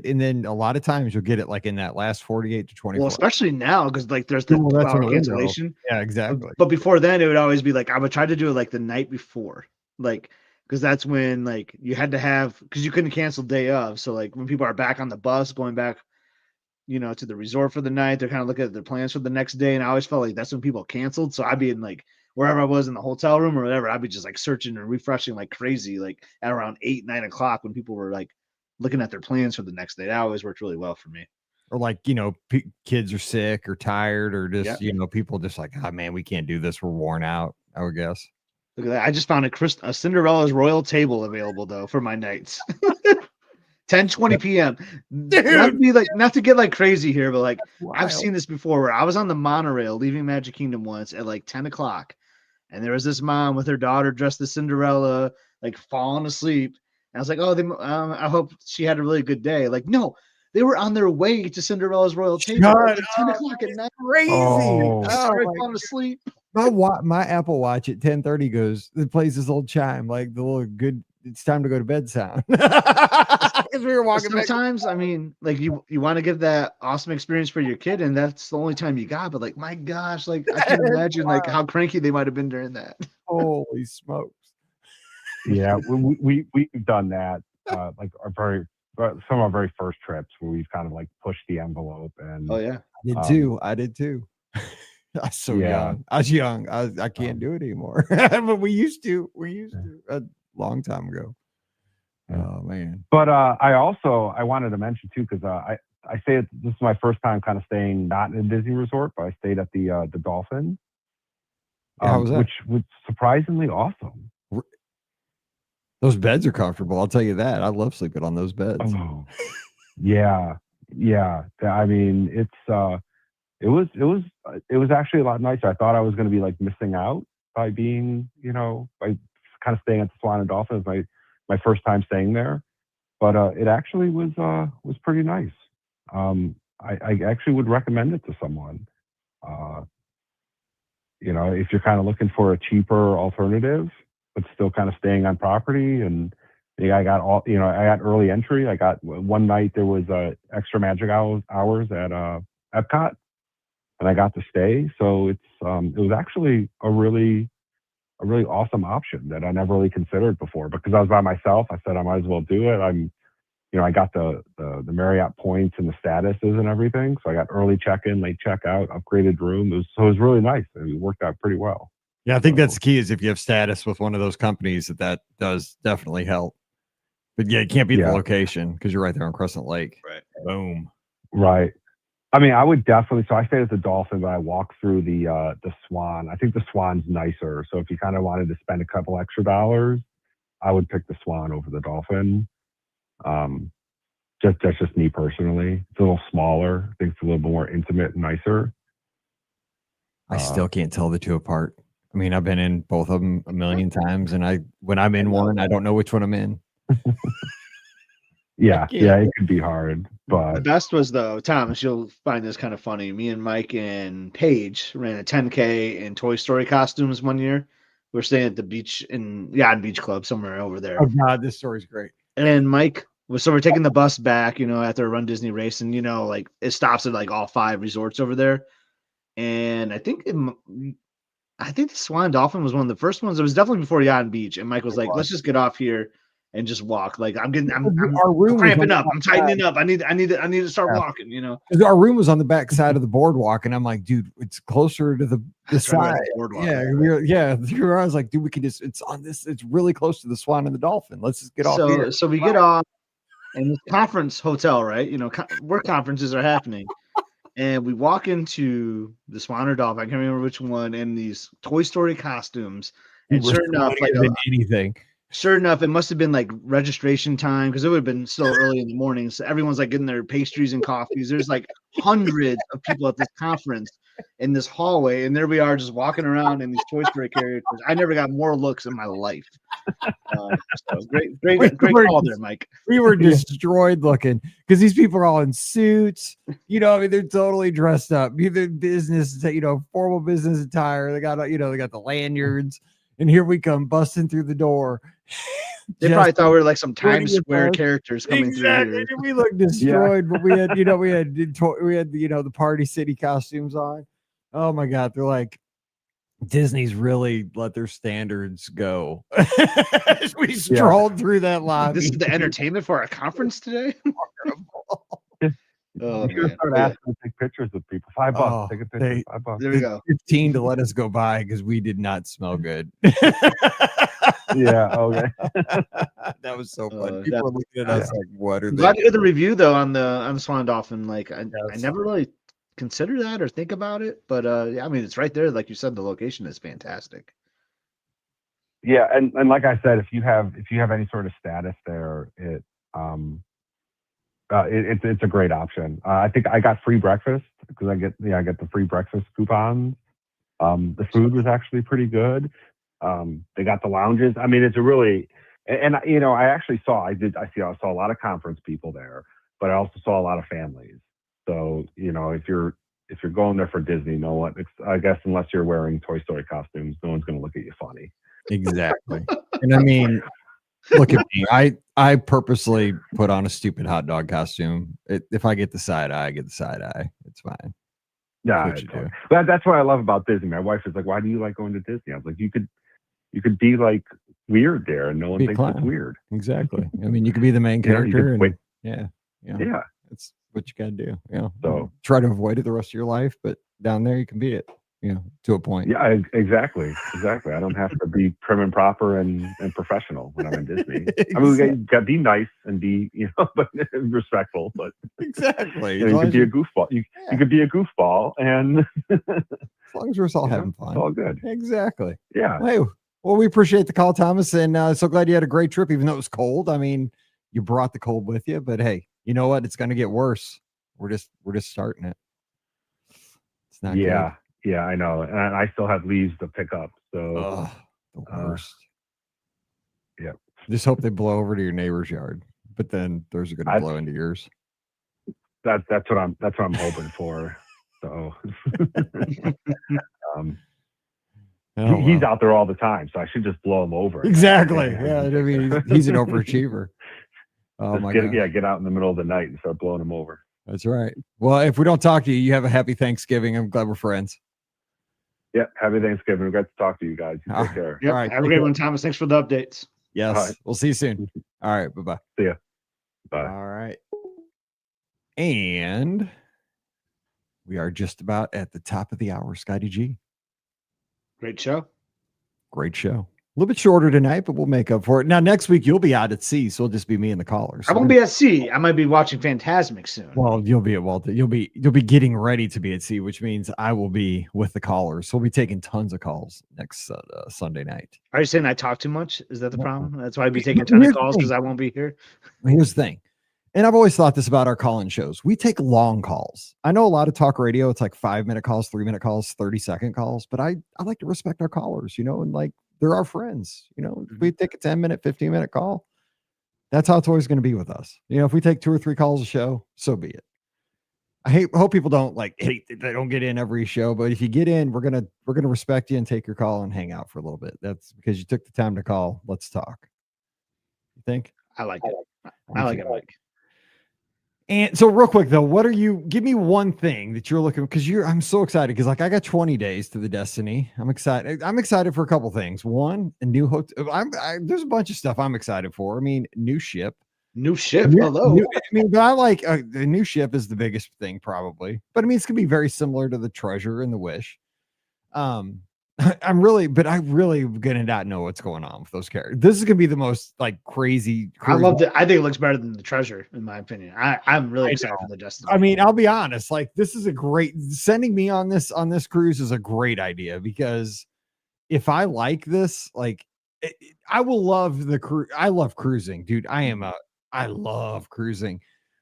[SPEAKER 2] And then a lot of times you'll get it like in that last 48 to 24.
[SPEAKER 1] Well, especially now because like there's the 2-hour cancellation.
[SPEAKER 2] Yeah, exactly.
[SPEAKER 1] But before then, it would always be like I would try to do it like the night before, like because that's when like you had to have because you couldn't cancel day of. So like when people are back on the bus going back, to the resort for the night, they're kind of looking at their plans for the next day, and I always felt like that's when people canceled. So I'd be in like wherever I was in the hotel room or whatever, I'd be just like searching and refreshing like crazy, like at around 8, 9 o'clock when people were like looking at their plans for the next day. That always worked really well for me.
[SPEAKER 2] Or like, kids are sick or tired or just, people just like, oh man, we can't do this. We're worn out, I would guess.
[SPEAKER 1] Look at that. I just found a Cinderella's Royal Table available though for my nights. 10:20 p.m. Dude, not to get like crazy here, but like I've seen this before where I was on the monorail leaving Magic Kingdom once at like 10 o'clock. And there was this mom with her daughter dressed as Cinderella, like falling asleep. And I was like, oh, I hope she had a really good day. Like, no, they were on their way to Cinderella's Royal Table at 10 o'clock at night.
[SPEAKER 2] Crazy.
[SPEAKER 1] Falling asleep.
[SPEAKER 2] My Apple Watch at 10:30 goes, it plays this old chime, like the little good, it's time to go to bed sound. Because we were walking
[SPEAKER 1] sometimes back. I mean, like you want to give that awesome experience for your kid, and that's the only time you got. But like, my gosh, like I can imagine like how cranky they might have been during that.
[SPEAKER 2] Holy smokes!
[SPEAKER 5] Yeah, we've done that. Like some of our very first trips where we've kind of like pushed the envelope. And
[SPEAKER 1] oh yeah,
[SPEAKER 2] I did too. I was so young. I was young. I can't do it anymore. But we used to a long time ago. Oh man.
[SPEAKER 5] But I wanted to mention too, because I say this is my first time kind of staying not in a Disney resort, but I stayed at the Dolphin.
[SPEAKER 2] How was that?
[SPEAKER 5] Which was surprisingly awesome.
[SPEAKER 2] Those beds are comfortable. I'll tell you that. I love sleeping on those beds.
[SPEAKER 5] Oh, yeah. I mean, it was actually a lot nicer. I thought I was going to be like missing out by being, by kind of staying at the Swan and Dolphin. It was my first time staying there, but it actually was pretty nice. I actually would recommend it to someone. If you're kind of looking for a cheaper alternative, but still kind of staying on property. And I got I got early entry. I got one night there was extra magic hours at Epcot, and I got to stay. So it was actually a really awesome option that I never really considered before. Because I was by myself, I said I might as well do it. I'm I got the Marriott points and the statuses and everything. So I got early check-in, late check-out, upgraded room. It was really nice. It worked out pretty well.
[SPEAKER 2] Yeah, I think that's the key is if you have status with one of those companies, that does definitely help. But yeah, it can't be the location because you're right there on Crescent Lake.
[SPEAKER 1] Right.
[SPEAKER 2] Boom.
[SPEAKER 5] Right. I mean, I would definitely. So I stayed at the Dolphin, but I walked through the Swan. I think the Swan's nicer. So if you kind of wanted to spend a couple extra dollars, I would pick the Swan over the Dolphin. That's just me personally. It's a little smaller. I think it's a little bit more intimate and nicer.
[SPEAKER 2] I still can't tell the two apart. I mean, I've been in both of them a million times, and when I'm in one, I don't know which one I'm in.
[SPEAKER 5] Yeah, it could be hard, but
[SPEAKER 1] the best was though, Thomas, you'll find this kind of funny. Me and Mike and Paige ran a 10K in Toy Story costumes one year. We're staying at the beach in Beach Club somewhere over there.
[SPEAKER 2] Oh God, this story's great.
[SPEAKER 1] And Mike so we're taking the bus back, after a Run Disney race, and like it stops at like all 5 resorts over there. And I think the Swan Dolphin was one of the first ones. It was definitely before Yacht and Beach. And Mike was like, let's just get off here and just walk. Like I'm cramping up. I'm tightening up. I need to start walking,
[SPEAKER 2] Because our room was on the back side of the boardwalk, and I'm like, dude, it's closer to the side. I was like, dude, we can just, it's really close to the Swan and the Dolphin. Let's just get off here.
[SPEAKER 1] So we get off in this conference hotel, right? Work conferences are happening. And we walk into the Swan or Dolphin, I can't remember which one, in these Toy Story costumes. And sure enough, it must have been like registration time because it would have been still early in the morning. So everyone's like getting their pastries and coffees. There's like hundreds of people at this conference in this hallway. And there we are just walking around in these Toy Story characters. I never got more looks in my life. So great call there, Mike.
[SPEAKER 2] We were destroyed looking because these people are all in suits. They're totally dressed up. Either business, formal business attire. They got the lanyards. And here we come busting through the door.
[SPEAKER 1] They probably thought we were like some Times Square characters coming through here.
[SPEAKER 2] We looked destroyed, but we had the Party City costumes on. Oh my God. They're like, Disney's really let their standards go. We strolled through that lobby.
[SPEAKER 1] This is the entertainment for our conference today.
[SPEAKER 5] Oh, you start asking to take pictures with people. $5. Take a picture. $5.
[SPEAKER 1] There we go.
[SPEAKER 2] 15 to let us go by because we did not smell good.
[SPEAKER 5] Yeah. Okay.
[SPEAKER 2] That was so fun. People were looking at us like, "What are they?"
[SPEAKER 1] Glad to hear the review though on the Swan Dolphin. Like I never really consider that or think about it, but I mean it's right there. Like you said, the location is fantastic.
[SPEAKER 5] Yeah, and like I said, if you have any sort of status there, it's a great option. I think I got free breakfast because I get the free breakfast coupons. The food was actually pretty good. They got the lounges. I mean, it's a really, and I saw a lot of conference people there, but I also saw a lot of families. So if you're going there for Disney, I guess unless you're wearing Toy Story costumes, no one's going to look at you funny.
[SPEAKER 2] Exactly. And I mean, look at me. I purposely put on a stupid hot dog costume. If I get the side eye, I get the side eye. It's fine.
[SPEAKER 5] Yeah, but that's what I love about Disney. My wife is like, "Why do you like going to Disney?" I was like, "You could be like weird there, and no one thinks it's weird."
[SPEAKER 2] Exactly. I mean, you could be the main character.
[SPEAKER 5] Yeah.
[SPEAKER 2] That's what you got to do.
[SPEAKER 5] So
[SPEAKER 2] try to avoid it the rest of your life, but down there you can be it. To a point.
[SPEAKER 5] Yeah, exactly. I don't have to be prim and proper and professional when I'm in Disney. Exactly. I mean, we got to be nice and be, but respectful. But
[SPEAKER 2] exactly,
[SPEAKER 5] you could be a goofball. You could be a goofball, and
[SPEAKER 2] as long as we're all having fun,
[SPEAKER 5] it's all good.
[SPEAKER 2] Exactly.
[SPEAKER 5] Yeah.
[SPEAKER 2] Hey, well, we appreciate the call, Thomas, and so glad you had a great trip, even though it was cold. I mean, you brought the cold with you, but hey, you know what? It's going to get worse. We're just starting it. It's not good.
[SPEAKER 5] Yeah, I know, and I still have leaves to pick up. So
[SPEAKER 2] the worst.
[SPEAKER 5] Yeah,
[SPEAKER 2] just hope they blow over to your neighbor's yard, but then those are going to blow into yours.
[SPEAKER 5] That's what I'm hoping for. So, he's out there all the time, so I should just blow him over.
[SPEAKER 2] Exactly. Yeah, I mean, he's an overachiever. Oh my God.
[SPEAKER 5] Yeah, get out in the middle of the night and start blowing him over.
[SPEAKER 2] That's right. Well, if we don't talk to you, you have a happy Thanksgiving. I'm glad we're friends.
[SPEAKER 5] Yeah, happy Thanksgiving. Great to talk to you guys. Take care.
[SPEAKER 1] Yep. All right. Have a great one, Thomas. Thanks for the updates.
[SPEAKER 2] Yes. We'll see you soon. All right. Bye-bye.
[SPEAKER 5] See ya. But
[SPEAKER 2] All right. And we are just about at the top of the hour, Scotty G.
[SPEAKER 1] Great show.
[SPEAKER 2] Great show. A little bit shorter tonight, but we'll make up for it. Now, next week, you'll be out at sea, so it'll just be me and the callers.
[SPEAKER 1] I won't be at sea. I might be watching Fantasmic soon.
[SPEAKER 2] Well, you'll be at Walt. You'll be getting ready to be at sea, which means I will be with the callers. So we'll be taking tons of calls next Sunday night.
[SPEAKER 1] Are you saying I talk too much? Is that the problem? That's why I'd be
[SPEAKER 2] Here's
[SPEAKER 1] taking a ton
[SPEAKER 2] the
[SPEAKER 1] of calls
[SPEAKER 2] thing.
[SPEAKER 1] because I won't be here.
[SPEAKER 2] Here's the thing. And I've always thought this about our call-in shows. We take long calls. I know a lot of talk radio, it's like 5-minute calls, 3-minute calls, 30-second calls, but I like to respect our callers, and like they're our friends. If we take a 10-minute, 15-minute call, that's how it's always going to be with us. If we take 2 or 3 calls a show, so be it. I hope people don't hate that they don't get in every show, but if you get in, we're gonna respect you and take your call and hang out for a little bit. That's because you took the time to call. Let's talk. You think?
[SPEAKER 1] I like it. I like it, Mike.
[SPEAKER 2] And so real quick though, give me one thing that you're looking, because I'm so excited because I got 20 days to the Destiny. I'm excited. I'm excited for a couple things. One, a new hotel. There's a bunch of stuff I'm excited for. I mean, new ship. Hello. But I like the new ship is the biggest thing probably, but I mean, it's going to be very similar to the Treasure and the Wish. I really gonna not know what's going on with those characters. This is gonna be the most crazy.
[SPEAKER 1] I loved it. I think it looks better than the Treasure, in my opinion. I'm really excited for the Destiny.
[SPEAKER 2] I mean, I'll be honest. This is a great. Sending me on this cruise is a great idea, because if I like this, I will love the cruise. I love cruising, dude. I love cruising,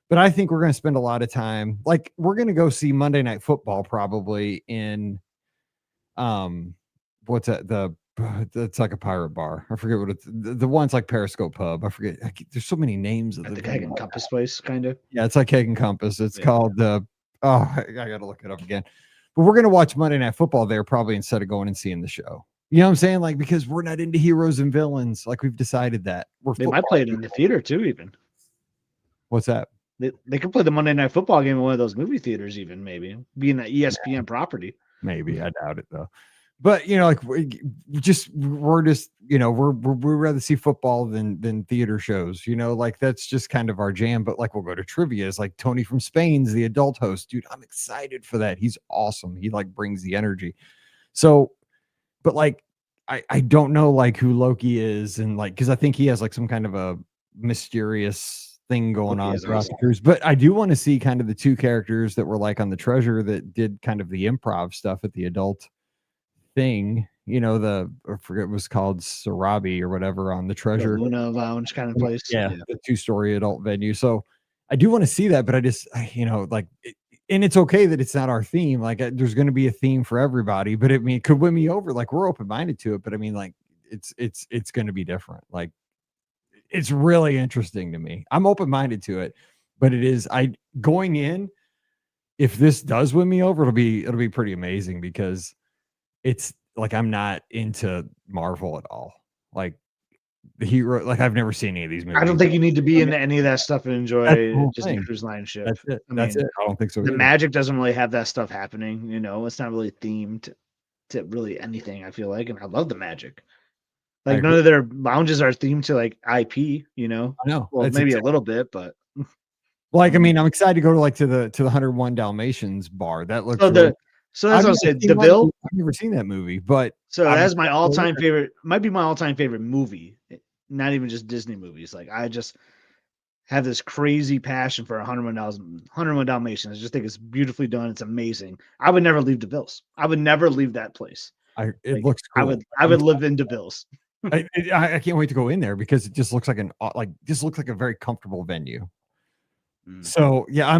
[SPEAKER 2] but I think we're gonna spend a lot of time. We're gonna go see Monday Night Football probably in what's that, it's like a pirate bar. I forget what it's the one's like Periscope Pub. I forget. There's so many names of
[SPEAKER 1] the Keg and Compass place, kind of.
[SPEAKER 2] Yeah, it's like Keg and Compass. It's called I gotta look it up again. But we're gonna watch Monday Night Football there probably instead of going and seeing the show. You know what I'm saying? Because we're not into heroes and villains. We've decided that.
[SPEAKER 1] They might play it in the theater too, even.
[SPEAKER 2] What's that?
[SPEAKER 1] They could play the Monday Night Football game in one of those movie theaters, even maybe being an ESPN property.
[SPEAKER 2] Maybe. I doubt it though. But we'd rather see football than theater shows. That's just kind of our jam. But we'll go to trivia. It's like Tony from Spain's the adult host, dude. I'm excited for that. He's awesome. He brings the energy. So, but I don't know who Loki is, and because I think he has some kind of a mysterious thing going on throughout the cruise. But I do want to see kind of the 2 characters that were on the Treasure that did kind of the improv stuff at the adult thing. I forget, it was called Sarabi or whatever on the Treasure.
[SPEAKER 1] The Luna Lounge kind of place.
[SPEAKER 2] Yeah, the 2-story adult venue. So I do want to see that, but and it's okay that it's not our theme. There's going to be a theme for everybody, but it could win me over. We're open-minded to it, but I mean, it's going to be different. It's really interesting to me. I'm open-minded to it, but going in, if this does win me over, it'll be pretty amazing, because it's I'm not into Marvel at all. The hero, I've never seen any of these movies.
[SPEAKER 1] I don't think you need to be into any of that stuff and enjoy Disney Cruise Line ship.
[SPEAKER 2] That's it. That's it. I don't think so.
[SPEAKER 1] The magic doesn't really have that stuff happening. It's not really themed to really anything, I feel like. And I love the magic. None of their lounges are themed to IP,
[SPEAKER 2] I know.
[SPEAKER 1] Well, maybe a little bit, but
[SPEAKER 2] I mean, I'm excited to go to the 101 Dalmatians bar. That looks
[SPEAKER 1] so that's what I said. DeVille.
[SPEAKER 2] I've never seen that movie, but
[SPEAKER 1] that's my all-time favorite. Might be my all-time favorite movie. Not even just Disney movies. I just have this crazy passion for 101 Dalmatians. I just think it's beautifully done. It's amazing. I would never leave DeVille's. I would never leave that place.
[SPEAKER 2] It looks cool.
[SPEAKER 1] I would live in DeVille's.
[SPEAKER 2] I can't wait to go in there, because it just looks like a very comfortable venue. So yeah,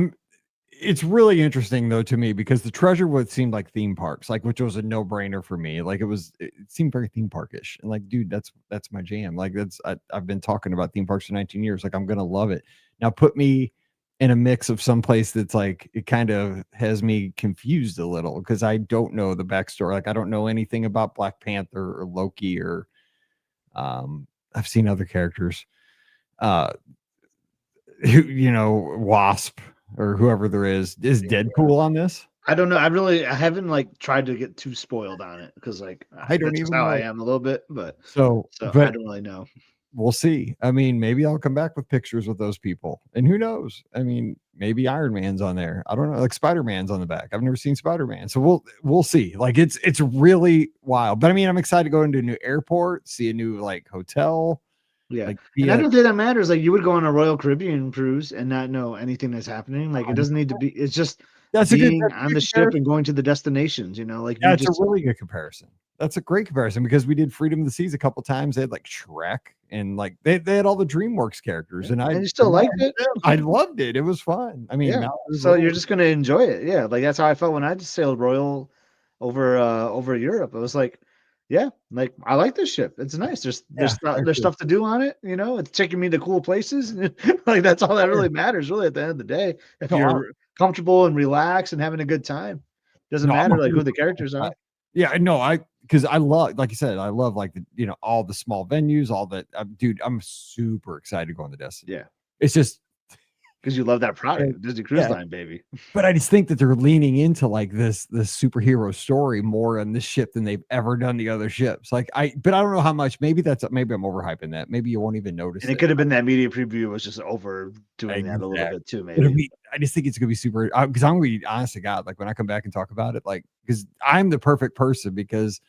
[SPEAKER 2] it's really interesting though to me, because the Treasure would seem like theme parks, which was a no-brainer for me. It seemed very theme parkish, and dude, that's my jam. I've been talking about theme parks for 19 years. I'm gonna love it. Now put me in a mix of some place that's it kind of has me confused a little, because I don't know the backstory. I don't know anything about Black Panther or Loki or I've seen other characters, Wasp or whoever there is Deadpool on this.
[SPEAKER 1] I don't know. I haven't tried to get too spoiled on it, because I don't even know. I am a little bit, but I don't really know.
[SPEAKER 2] we'll see. I mean, maybe I'll come back with pictures with those people, and who knows? I mean, maybe Iron Man's on there. I don't know. Like Spider-Man's on the back. I've never seen Spider-Man, so we'll see. Like it's really wild. But I mean, I'm excited to go into a new airport, see a new like hotel.
[SPEAKER 1] Yeah,
[SPEAKER 2] like,
[SPEAKER 1] and I don't think that matters. Like you would go on a Royal Caribbean cruise and not know anything that's happening. Like it doesn't need to be. It's just being on the ship and going to the destinations. You know, like
[SPEAKER 2] that's a really good comparison. That's a great comparison because we did Freedom of the Seas a couple times. They had like Shrek and like they had all the DreamWorks characters, and
[SPEAKER 1] you still liked it.
[SPEAKER 2] I loved it. It was fun. I mean,
[SPEAKER 1] yeah. So you're just gonna enjoy it. Yeah, like that's how I felt when I just sailed Royal over Europe. It was like, yeah, like I like this ship. It's nice. There's stuff to do on it. You know, it's taking me to cool places. Like that's all that really matters. Really, at the end of the day, if you're comfortable and relaxed and having a good time, doesn't matter like who the characters are.
[SPEAKER 2] Yeah, no, because I love, like you said, I love like the all the small venues, all that. Dude, I'm super excited to go on the Destiny.
[SPEAKER 1] Yeah,
[SPEAKER 2] it's just
[SPEAKER 1] because you love that product, Disney Cruise Line, baby.
[SPEAKER 2] But I just think that they're leaning into like this superhero story more on this ship than they've ever done the other ships. But I don't know how much. Maybe I'm overhyping that. Maybe you won't even notice.
[SPEAKER 1] And it could have been that media preview was just overdoing that a little bit too. Maybe
[SPEAKER 2] I just think it's gonna be super. Because I'm gonna be honest to God, like when I come back and talk about it, like because I'm the perfect person. Because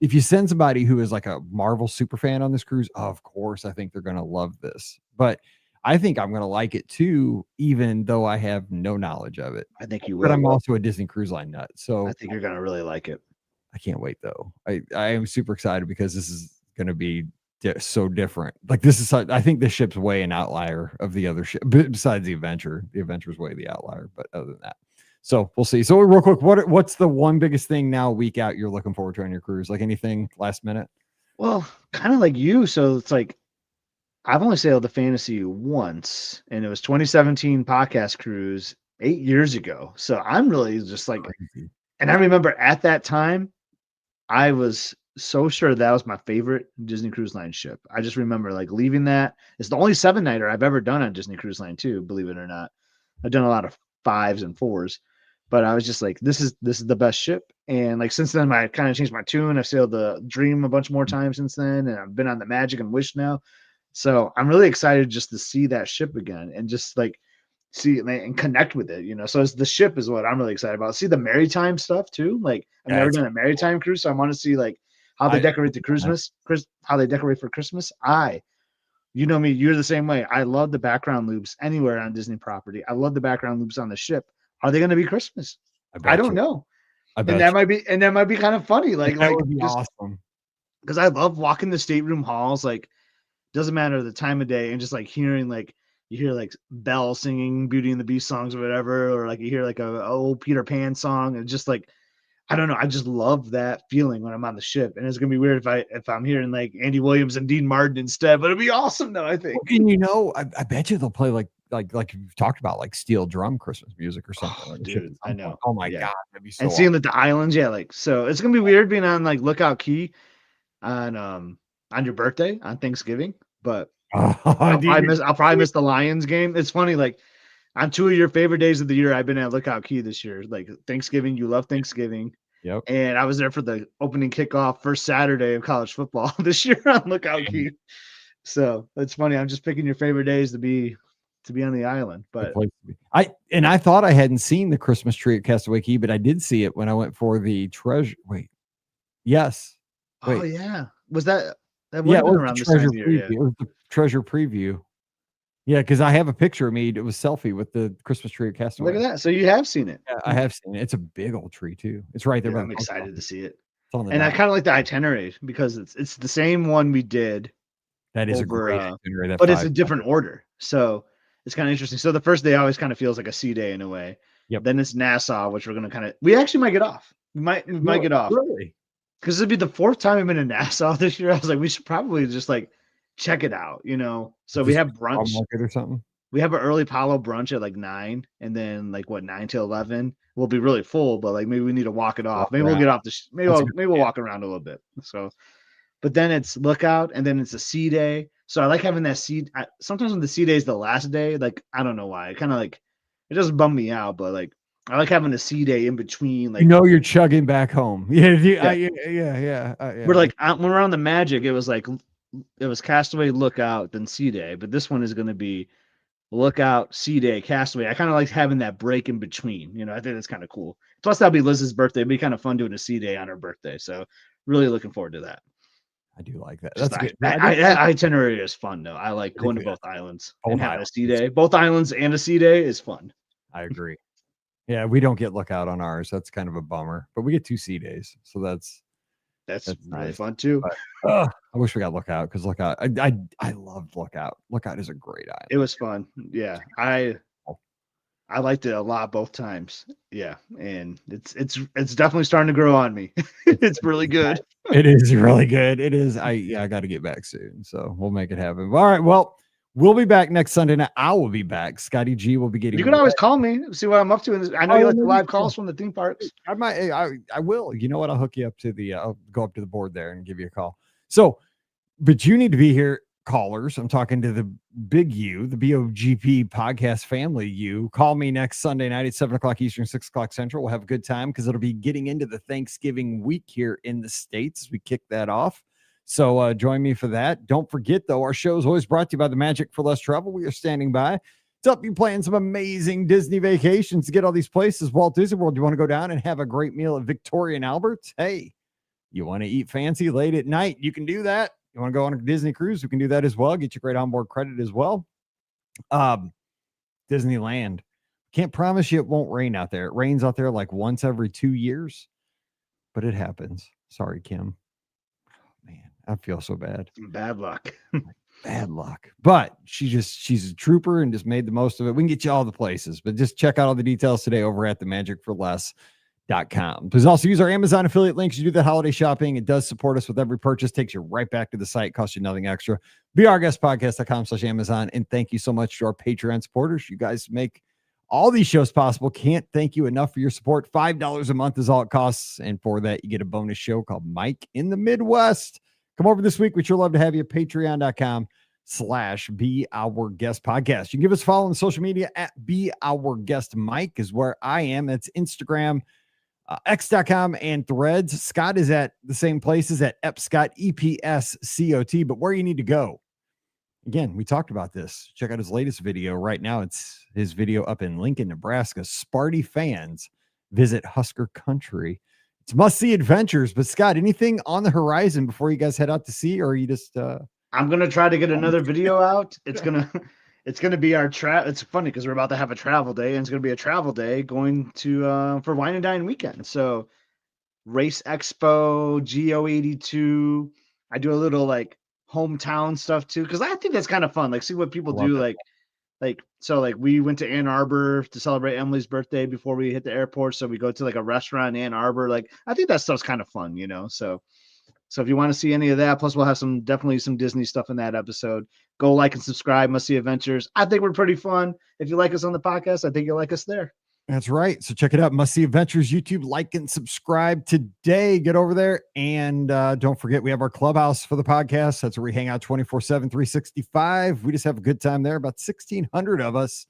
[SPEAKER 2] if you send somebody who is like a Marvel super fan on this cruise, of course I think they're gonna love this. But I think I'm going to like it too, even though I have no knowledge of it.
[SPEAKER 1] I think you will.
[SPEAKER 2] But I'm also a Disney Cruise Line nut. So
[SPEAKER 1] I think you're going to really like it.
[SPEAKER 2] I can't wait though. I am super excited because this is going to be so different. Like this is, I think this ship's way an outlier of the other ship besides the Adventure. The Adventure's way the outlier, but other than that. So we'll see. So real quick, what's the one biggest thing now week out you're looking forward to on your cruise? Like anything last minute?
[SPEAKER 1] Well, kind of like you. So it's like, I've only sailed the Fantasy once, and it was 2017 podcast cruise 8 years ago. So I'm really just like, and I remember at that time, I was so sure that was my favorite Disney Cruise Line ship. I just remember like leaving that. It's the only 7-nighter I've ever done on Disney Cruise Line too, believe it or not. I've done a lot of 5s and 4s, but I was just like, this is the best ship. And like since then, I kind of changed my tune. I've sailed the Dream a bunch more times since then, and I've been on the Magic and Wish now. So I'm really excited just to see that ship again and just like see it and connect with it, you know. So the ship is what I'm really excited about. See the maritime stuff too. Like I've never done a maritime cruise, so I want to see like how they decorate the Christmas, how they decorate for Christmas. You know me, you're the same way. I love the background loops anywhere on Disney property. I love the background loops on the ship. Are they going to be Christmas? I don't know. And that might be kind of funny. Like
[SPEAKER 2] would be awesome.
[SPEAKER 1] Because I love walking the stateroom halls, like. Doesn't matter the time of day, and just like hearing like you hear like Belle singing Beauty and the Beast songs or whatever, or like you hear like a old Peter Pan song, and just like I don't know, I just love that feeling when I'm on the ship. And it's gonna be weird if I'm hearing like Andy Williams and Dean Martin instead, but it'd be awesome though, I think.
[SPEAKER 2] And you know, I bet you they'll play like you've talked about like steel drum Christmas music or something.
[SPEAKER 1] Oh, dude, I know.
[SPEAKER 2] Oh my God, that'd be so
[SPEAKER 1] and seeing that the islands, like so it's gonna be weird being on like Lookout Key on your birthday on Thanksgiving, but I'll probably miss the Lions game. It's funny, like on 2 of your favorite days of the year, I've been at Lookout Key this year. Like Thanksgiving, you love Thanksgiving.
[SPEAKER 2] Yep.
[SPEAKER 1] And I was there for the opening kickoff first Saturday of college football this year on Lookout Key. So it's funny. I'm just picking your favorite days to be on the island. But
[SPEAKER 2] I thought I hadn't seen the Christmas tree at Castaway Key, but I did see it when I went for the treasure. Yes.
[SPEAKER 1] Wait. Oh yeah. Was that? That
[SPEAKER 2] yeah, it was around the treasure preview. Yeah. It was the treasure preview. Yeah, because I have a picture of me. It was selfie with the Christmas tree at Castaway.
[SPEAKER 1] Look at that. So you have seen it.
[SPEAKER 2] Yeah, I have seen it. It's a big old tree too. It's right there.
[SPEAKER 1] Yeah, I'm excited to see it. And I kind of like the itinerary because it's the same one we did.
[SPEAKER 2] That is a great itinerary.
[SPEAKER 1] But it's a different order. So it's kind of interesting. So the first day always kind of feels like a sea day in a way.
[SPEAKER 2] Yep.
[SPEAKER 1] Then it's Nassau, which we're gonna we actually might get off. We might get off.
[SPEAKER 2] Really?
[SPEAKER 1] Because it'd be the 4th time I've been in Nassau this year. I was like, we should probably just like check it out, you know. So we have brunch
[SPEAKER 2] or something.
[SPEAKER 1] We have an early Palo brunch at like 9, and then like 9 till 11. We'll be really full, but like maybe we need to walk it off. Maybe we'll get off the. Maybe we'll walk around a little bit. So, but then it's Lookout, and then it's a sea day. So I like having that sea. Sometimes when the sea day is the last day, like I don't know why. It kind of like it doesn't bum me out, but like. I like having a sea day in between. Like
[SPEAKER 2] you're chugging back home. Yeah.
[SPEAKER 1] We're like when we're on the Magic, it was like Castaway, Lookout, then Sea Day, but this one is going to be Lookout, Sea Day, Castaway. I kind of like having that break in between. I think that's kind of cool. Plus, that'll be Liz's birthday. It'd be kind of fun doing a Sea Day on her birthday. So, really looking forward to that.
[SPEAKER 2] I do like that.
[SPEAKER 1] Just
[SPEAKER 2] That's good.
[SPEAKER 1] that itinerary is fun, though. I like going to both islands and having a Sea Day. Both islands and a Sea Day is fun.
[SPEAKER 2] I agree. Yeah, we don't get Lookout on ours. That's kind of a bummer, but we get 2 Sea Days, so that's
[SPEAKER 1] really
[SPEAKER 2] nice.
[SPEAKER 1] fun too.
[SPEAKER 2] But, I wish we got Lookout because Lookout. I loved Lookout. Lookout is a great island.
[SPEAKER 1] It was fun. Yeah, I liked it a lot both times. Yeah, and it's definitely starting to grow on me. It's really good.
[SPEAKER 2] It is really good. It is. I got to get back soon, so we'll make it happen. All right. Well, we'll be back next Sunday night. I will be back. Scotty G will be getting.
[SPEAKER 1] You can always call me, see what I'm up to. I know you like the live calls from the theme parks.
[SPEAKER 2] I might. I will. You know what? I'll hook you up to the. I'll go up to the board there and give you a call. So, but you need to be here, callers. I'm talking to the big U, the BOGP podcast family. You call me next Sunday night at 7:00 Eastern, 6:00 Central. We'll have a good time because it'll be getting into the Thanksgiving week here in the States as we kick that off. So join me for that. Don't forget, though, our show is always brought to you by the Magic for Less Travel. We are standing by to help you plan some amazing Disney vacations to get all these places. Walt Disney World, you want to go down and have a great meal at Victoria and Albert's? Hey, you want to eat fancy late at night? You can do that. You want to go on a Disney cruise? You can do that as well. Get your great onboard credit as well. Disneyland. Can't promise you it won't rain out there. It rains out there like once every 2 years, but it happens. Sorry, Kim. Man, I feel so bad.
[SPEAKER 1] Bad luck.
[SPEAKER 2] Bad luck. But she's a trooper and just made the most of it. We can get you all the places, but just check out all the details today over at themagicforless.com. Please also use our Amazon affiliate links. You do that holiday shopping. It does support us with every purchase, takes you right back to the site, costs you nothing extra. BeOurGuestPodcast.com/Amazon. And thank you so much to our Patreon supporters. You guys make all these shows possible. Can't thank you enough for your support. $5 a month is all it costs. And for that, you get a bonus show called Mike in the Midwest. Come over this week. We'd sure love to have you. Patreon.com/Be Our Guest Podcast. You can give us a follow on social media at Be Our Guest Mike is where I am. It's Instagram, X.com, and Threads. Scott is at the same places at EpScott, EPSCOT. But where you need to go, again, we talked about this. Check out his latest video right now. It's his video up in Lincoln, Nebraska. Sparty fans visit Husker Country. It's must-see adventures. But Scott, anything on the horizon before you guys head out to sea, or are you just
[SPEAKER 1] I'm gonna try to get another video out. It's gonna be our It's funny because we're about to have a travel day, and it's gonna be a travel day going to for Wine and Dine weekend. So Race Expo, GO82. I do a little like hometown stuff too, because I think that's kind of fun. Like see what people do. Like we went to Ann Arbor to celebrate Emily's birthday before we hit the airport. So we go to like a restaurant in Ann Arbor. Like I think that stuff's kind of fun, So if you want to see any of that, plus we'll have definitely some Disney stuff in that episode. Go like and subscribe. Must See Adventures. I think we're pretty fun. If you like us on the podcast, I think you'll like us there.
[SPEAKER 2] That's right. So check it out. Must See Adventures YouTube. Like and subscribe today. Get over there. And don't forget, we have our clubhouse for the podcast. That's where we hang out 24/7, 365. We just have a good time there. About 1,600 of us.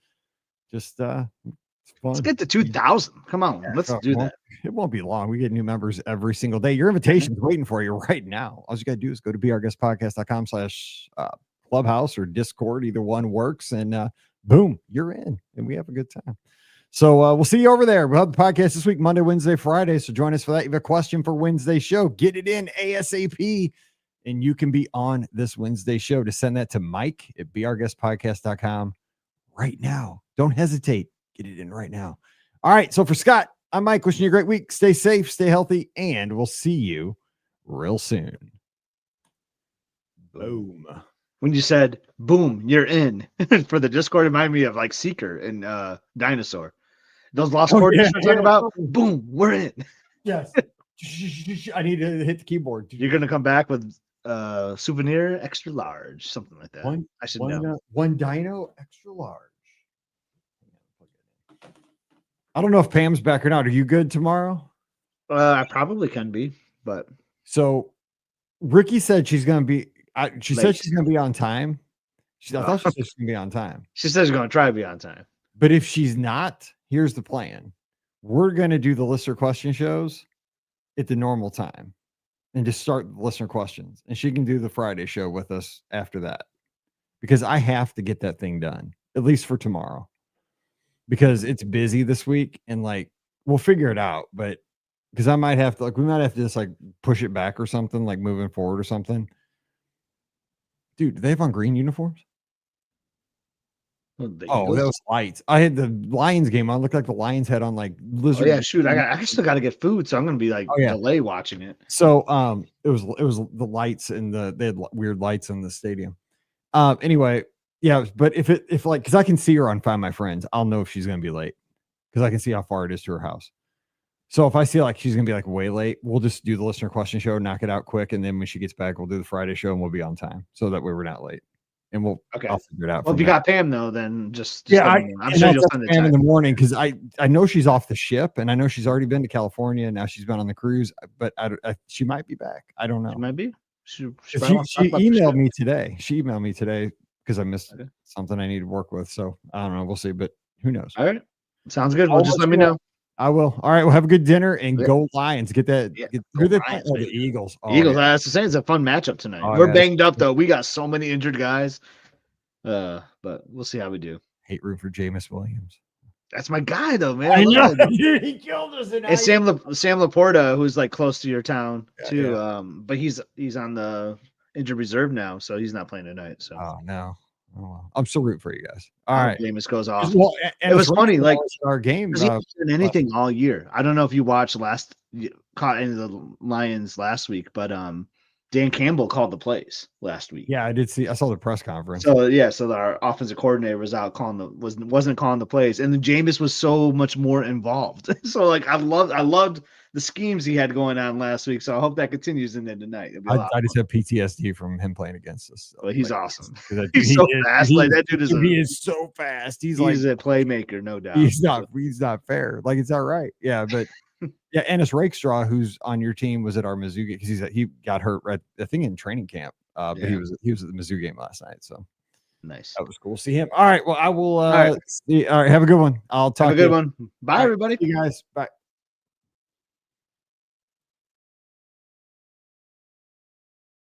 [SPEAKER 2] Just it's fun.
[SPEAKER 1] Let's get to 2,000. Come on. Let's do that.
[SPEAKER 2] It won't be long. We get new members every single day. Your invitation's waiting for you right now. All you got to do is go to beourguestpodcast.com/clubhouse or Discord. Either one works. And boom, you're in. And we have a good time. So we'll see you over there. We'll have the podcast this week, Monday, Wednesday, Friday. So join us for that. You have a question for Wednesday's show. Get it in ASAP. And you can be on this Wednesday show. To send that to Mike at beourguestpodcast.com right now. Don't hesitate. Get it in right now. All right. So for Scott, I'm Mike. Wishing you a great week. Stay safe, stay healthy, and we'll see you real soon. Boom.
[SPEAKER 1] When you said boom, you're in for the Discord, it reminded me of like Seeker and Dinosaur. Those lost coordinates we're talking about. Boom, we're in.
[SPEAKER 2] Yes. I need to hit the keyboard.
[SPEAKER 1] You're gonna come back with souvenir extra large, something like that. I should know.
[SPEAKER 2] One dino extra large. I don't know if Pam's back or not. Are you good tomorrow?
[SPEAKER 1] I probably can be, but
[SPEAKER 2] so Ricky said she's gonna be. She said she's gonna be on time. I thought she said she's gonna be on time.
[SPEAKER 1] She says she's gonna try to be on time.
[SPEAKER 2] But if she's not, here's the plan. We're gonna do the listener question shows at the normal time. and just start listener questions. And she can do the Friday show with us after that. Because I have to get that thing done, at least for tomorrow. Because it's busy this week and like we'll figure it out, but because I might have to we might have to just like push it back or something, like moving forward or something. Dude, do they have on green uniforms?
[SPEAKER 1] Well, the
[SPEAKER 2] Oh,
[SPEAKER 1] Eagles?
[SPEAKER 2] that was lights. I had the Lions game on. Looked like the Lions had on like
[SPEAKER 1] Oh
[SPEAKER 2] lizard.
[SPEAKER 1] yeah, shoot! I still got to get food, so I'm gonna be like delay watching it.
[SPEAKER 2] So it was the lights and they had weird lights in the stadium. Anyway, yeah, but if because I can see her on Find My Friends, I'll know if she's gonna be late because I can see how far it is to her house. So if I see like she's gonna be like way late, we'll just do the listener question show, knock it out quick, and then when she gets back, we'll do the Friday show and we'll be on time so that way we're not late. And I'll figure it out.
[SPEAKER 1] Well, if you got Pam though, then just
[SPEAKER 2] yeah,
[SPEAKER 1] I'm sure you'll send it
[SPEAKER 2] Pam in the morning because I know she's off the ship and I know she's already been to California and now she's been on the cruise, but she might be back. I don't know.
[SPEAKER 1] She might be. She
[SPEAKER 2] emailed me today. She emailed me today because I missed something I need to work with. So I don't know. We'll see, but who knows?
[SPEAKER 1] All right, sounds good. Well, just let me know.
[SPEAKER 2] I will. All right. Well, have a good dinner and go Lions. Get that. Who they playing? Oh, the Eagles.
[SPEAKER 1] Oh, Eagles. Yeah. That's to say, it's a fun matchup tonight. We're banged up though. We got so many injured guys. But we'll see how we do.
[SPEAKER 2] Hate root for Jameis Williams.
[SPEAKER 1] That's my guy though, man.
[SPEAKER 2] I know. Dude, he killed us.
[SPEAKER 1] And Sam Laporta, who's like close to your town too. Yeah. But he's on the injured reserve now, so he's not playing tonight. So
[SPEAKER 2] no. Oh, well. I'm still rooting for you guys. All right.
[SPEAKER 1] Jameis goes off.
[SPEAKER 2] Well,
[SPEAKER 1] it was funny, like
[SPEAKER 2] our game.
[SPEAKER 1] He hasn't done anything all year. I don't know if you caught any of the Lions last week, but Dan Campbell called the plays last week.
[SPEAKER 2] Yeah, I did see. I saw the press conference.
[SPEAKER 1] So our offensive coordinator was out wasn't calling the plays, and then Jameis was so much more involved. So like I loved the schemes he had going on last week. So I hope that continues in there tonight.
[SPEAKER 2] I just have PTSD from him playing against us. So
[SPEAKER 1] well, he's awesome. He's so fast. That dude
[SPEAKER 2] is so fast. He's
[SPEAKER 1] a playmaker, no doubt.
[SPEAKER 2] He's not fair. Like it's all right. Yeah, but. Yeah, Ennis Rakestraw, who's on your team, was at our Mizzou game because he got hurt right, I think, in training camp. But he was at the Mizzou game last night. So
[SPEAKER 1] nice.
[SPEAKER 2] That was cool. See him. All right. Well, I will. All right. Have a good one. I'll talk.
[SPEAKER 1] Have a good one. Bye, everybody.
[SPEAKER 2] You guys. Bye.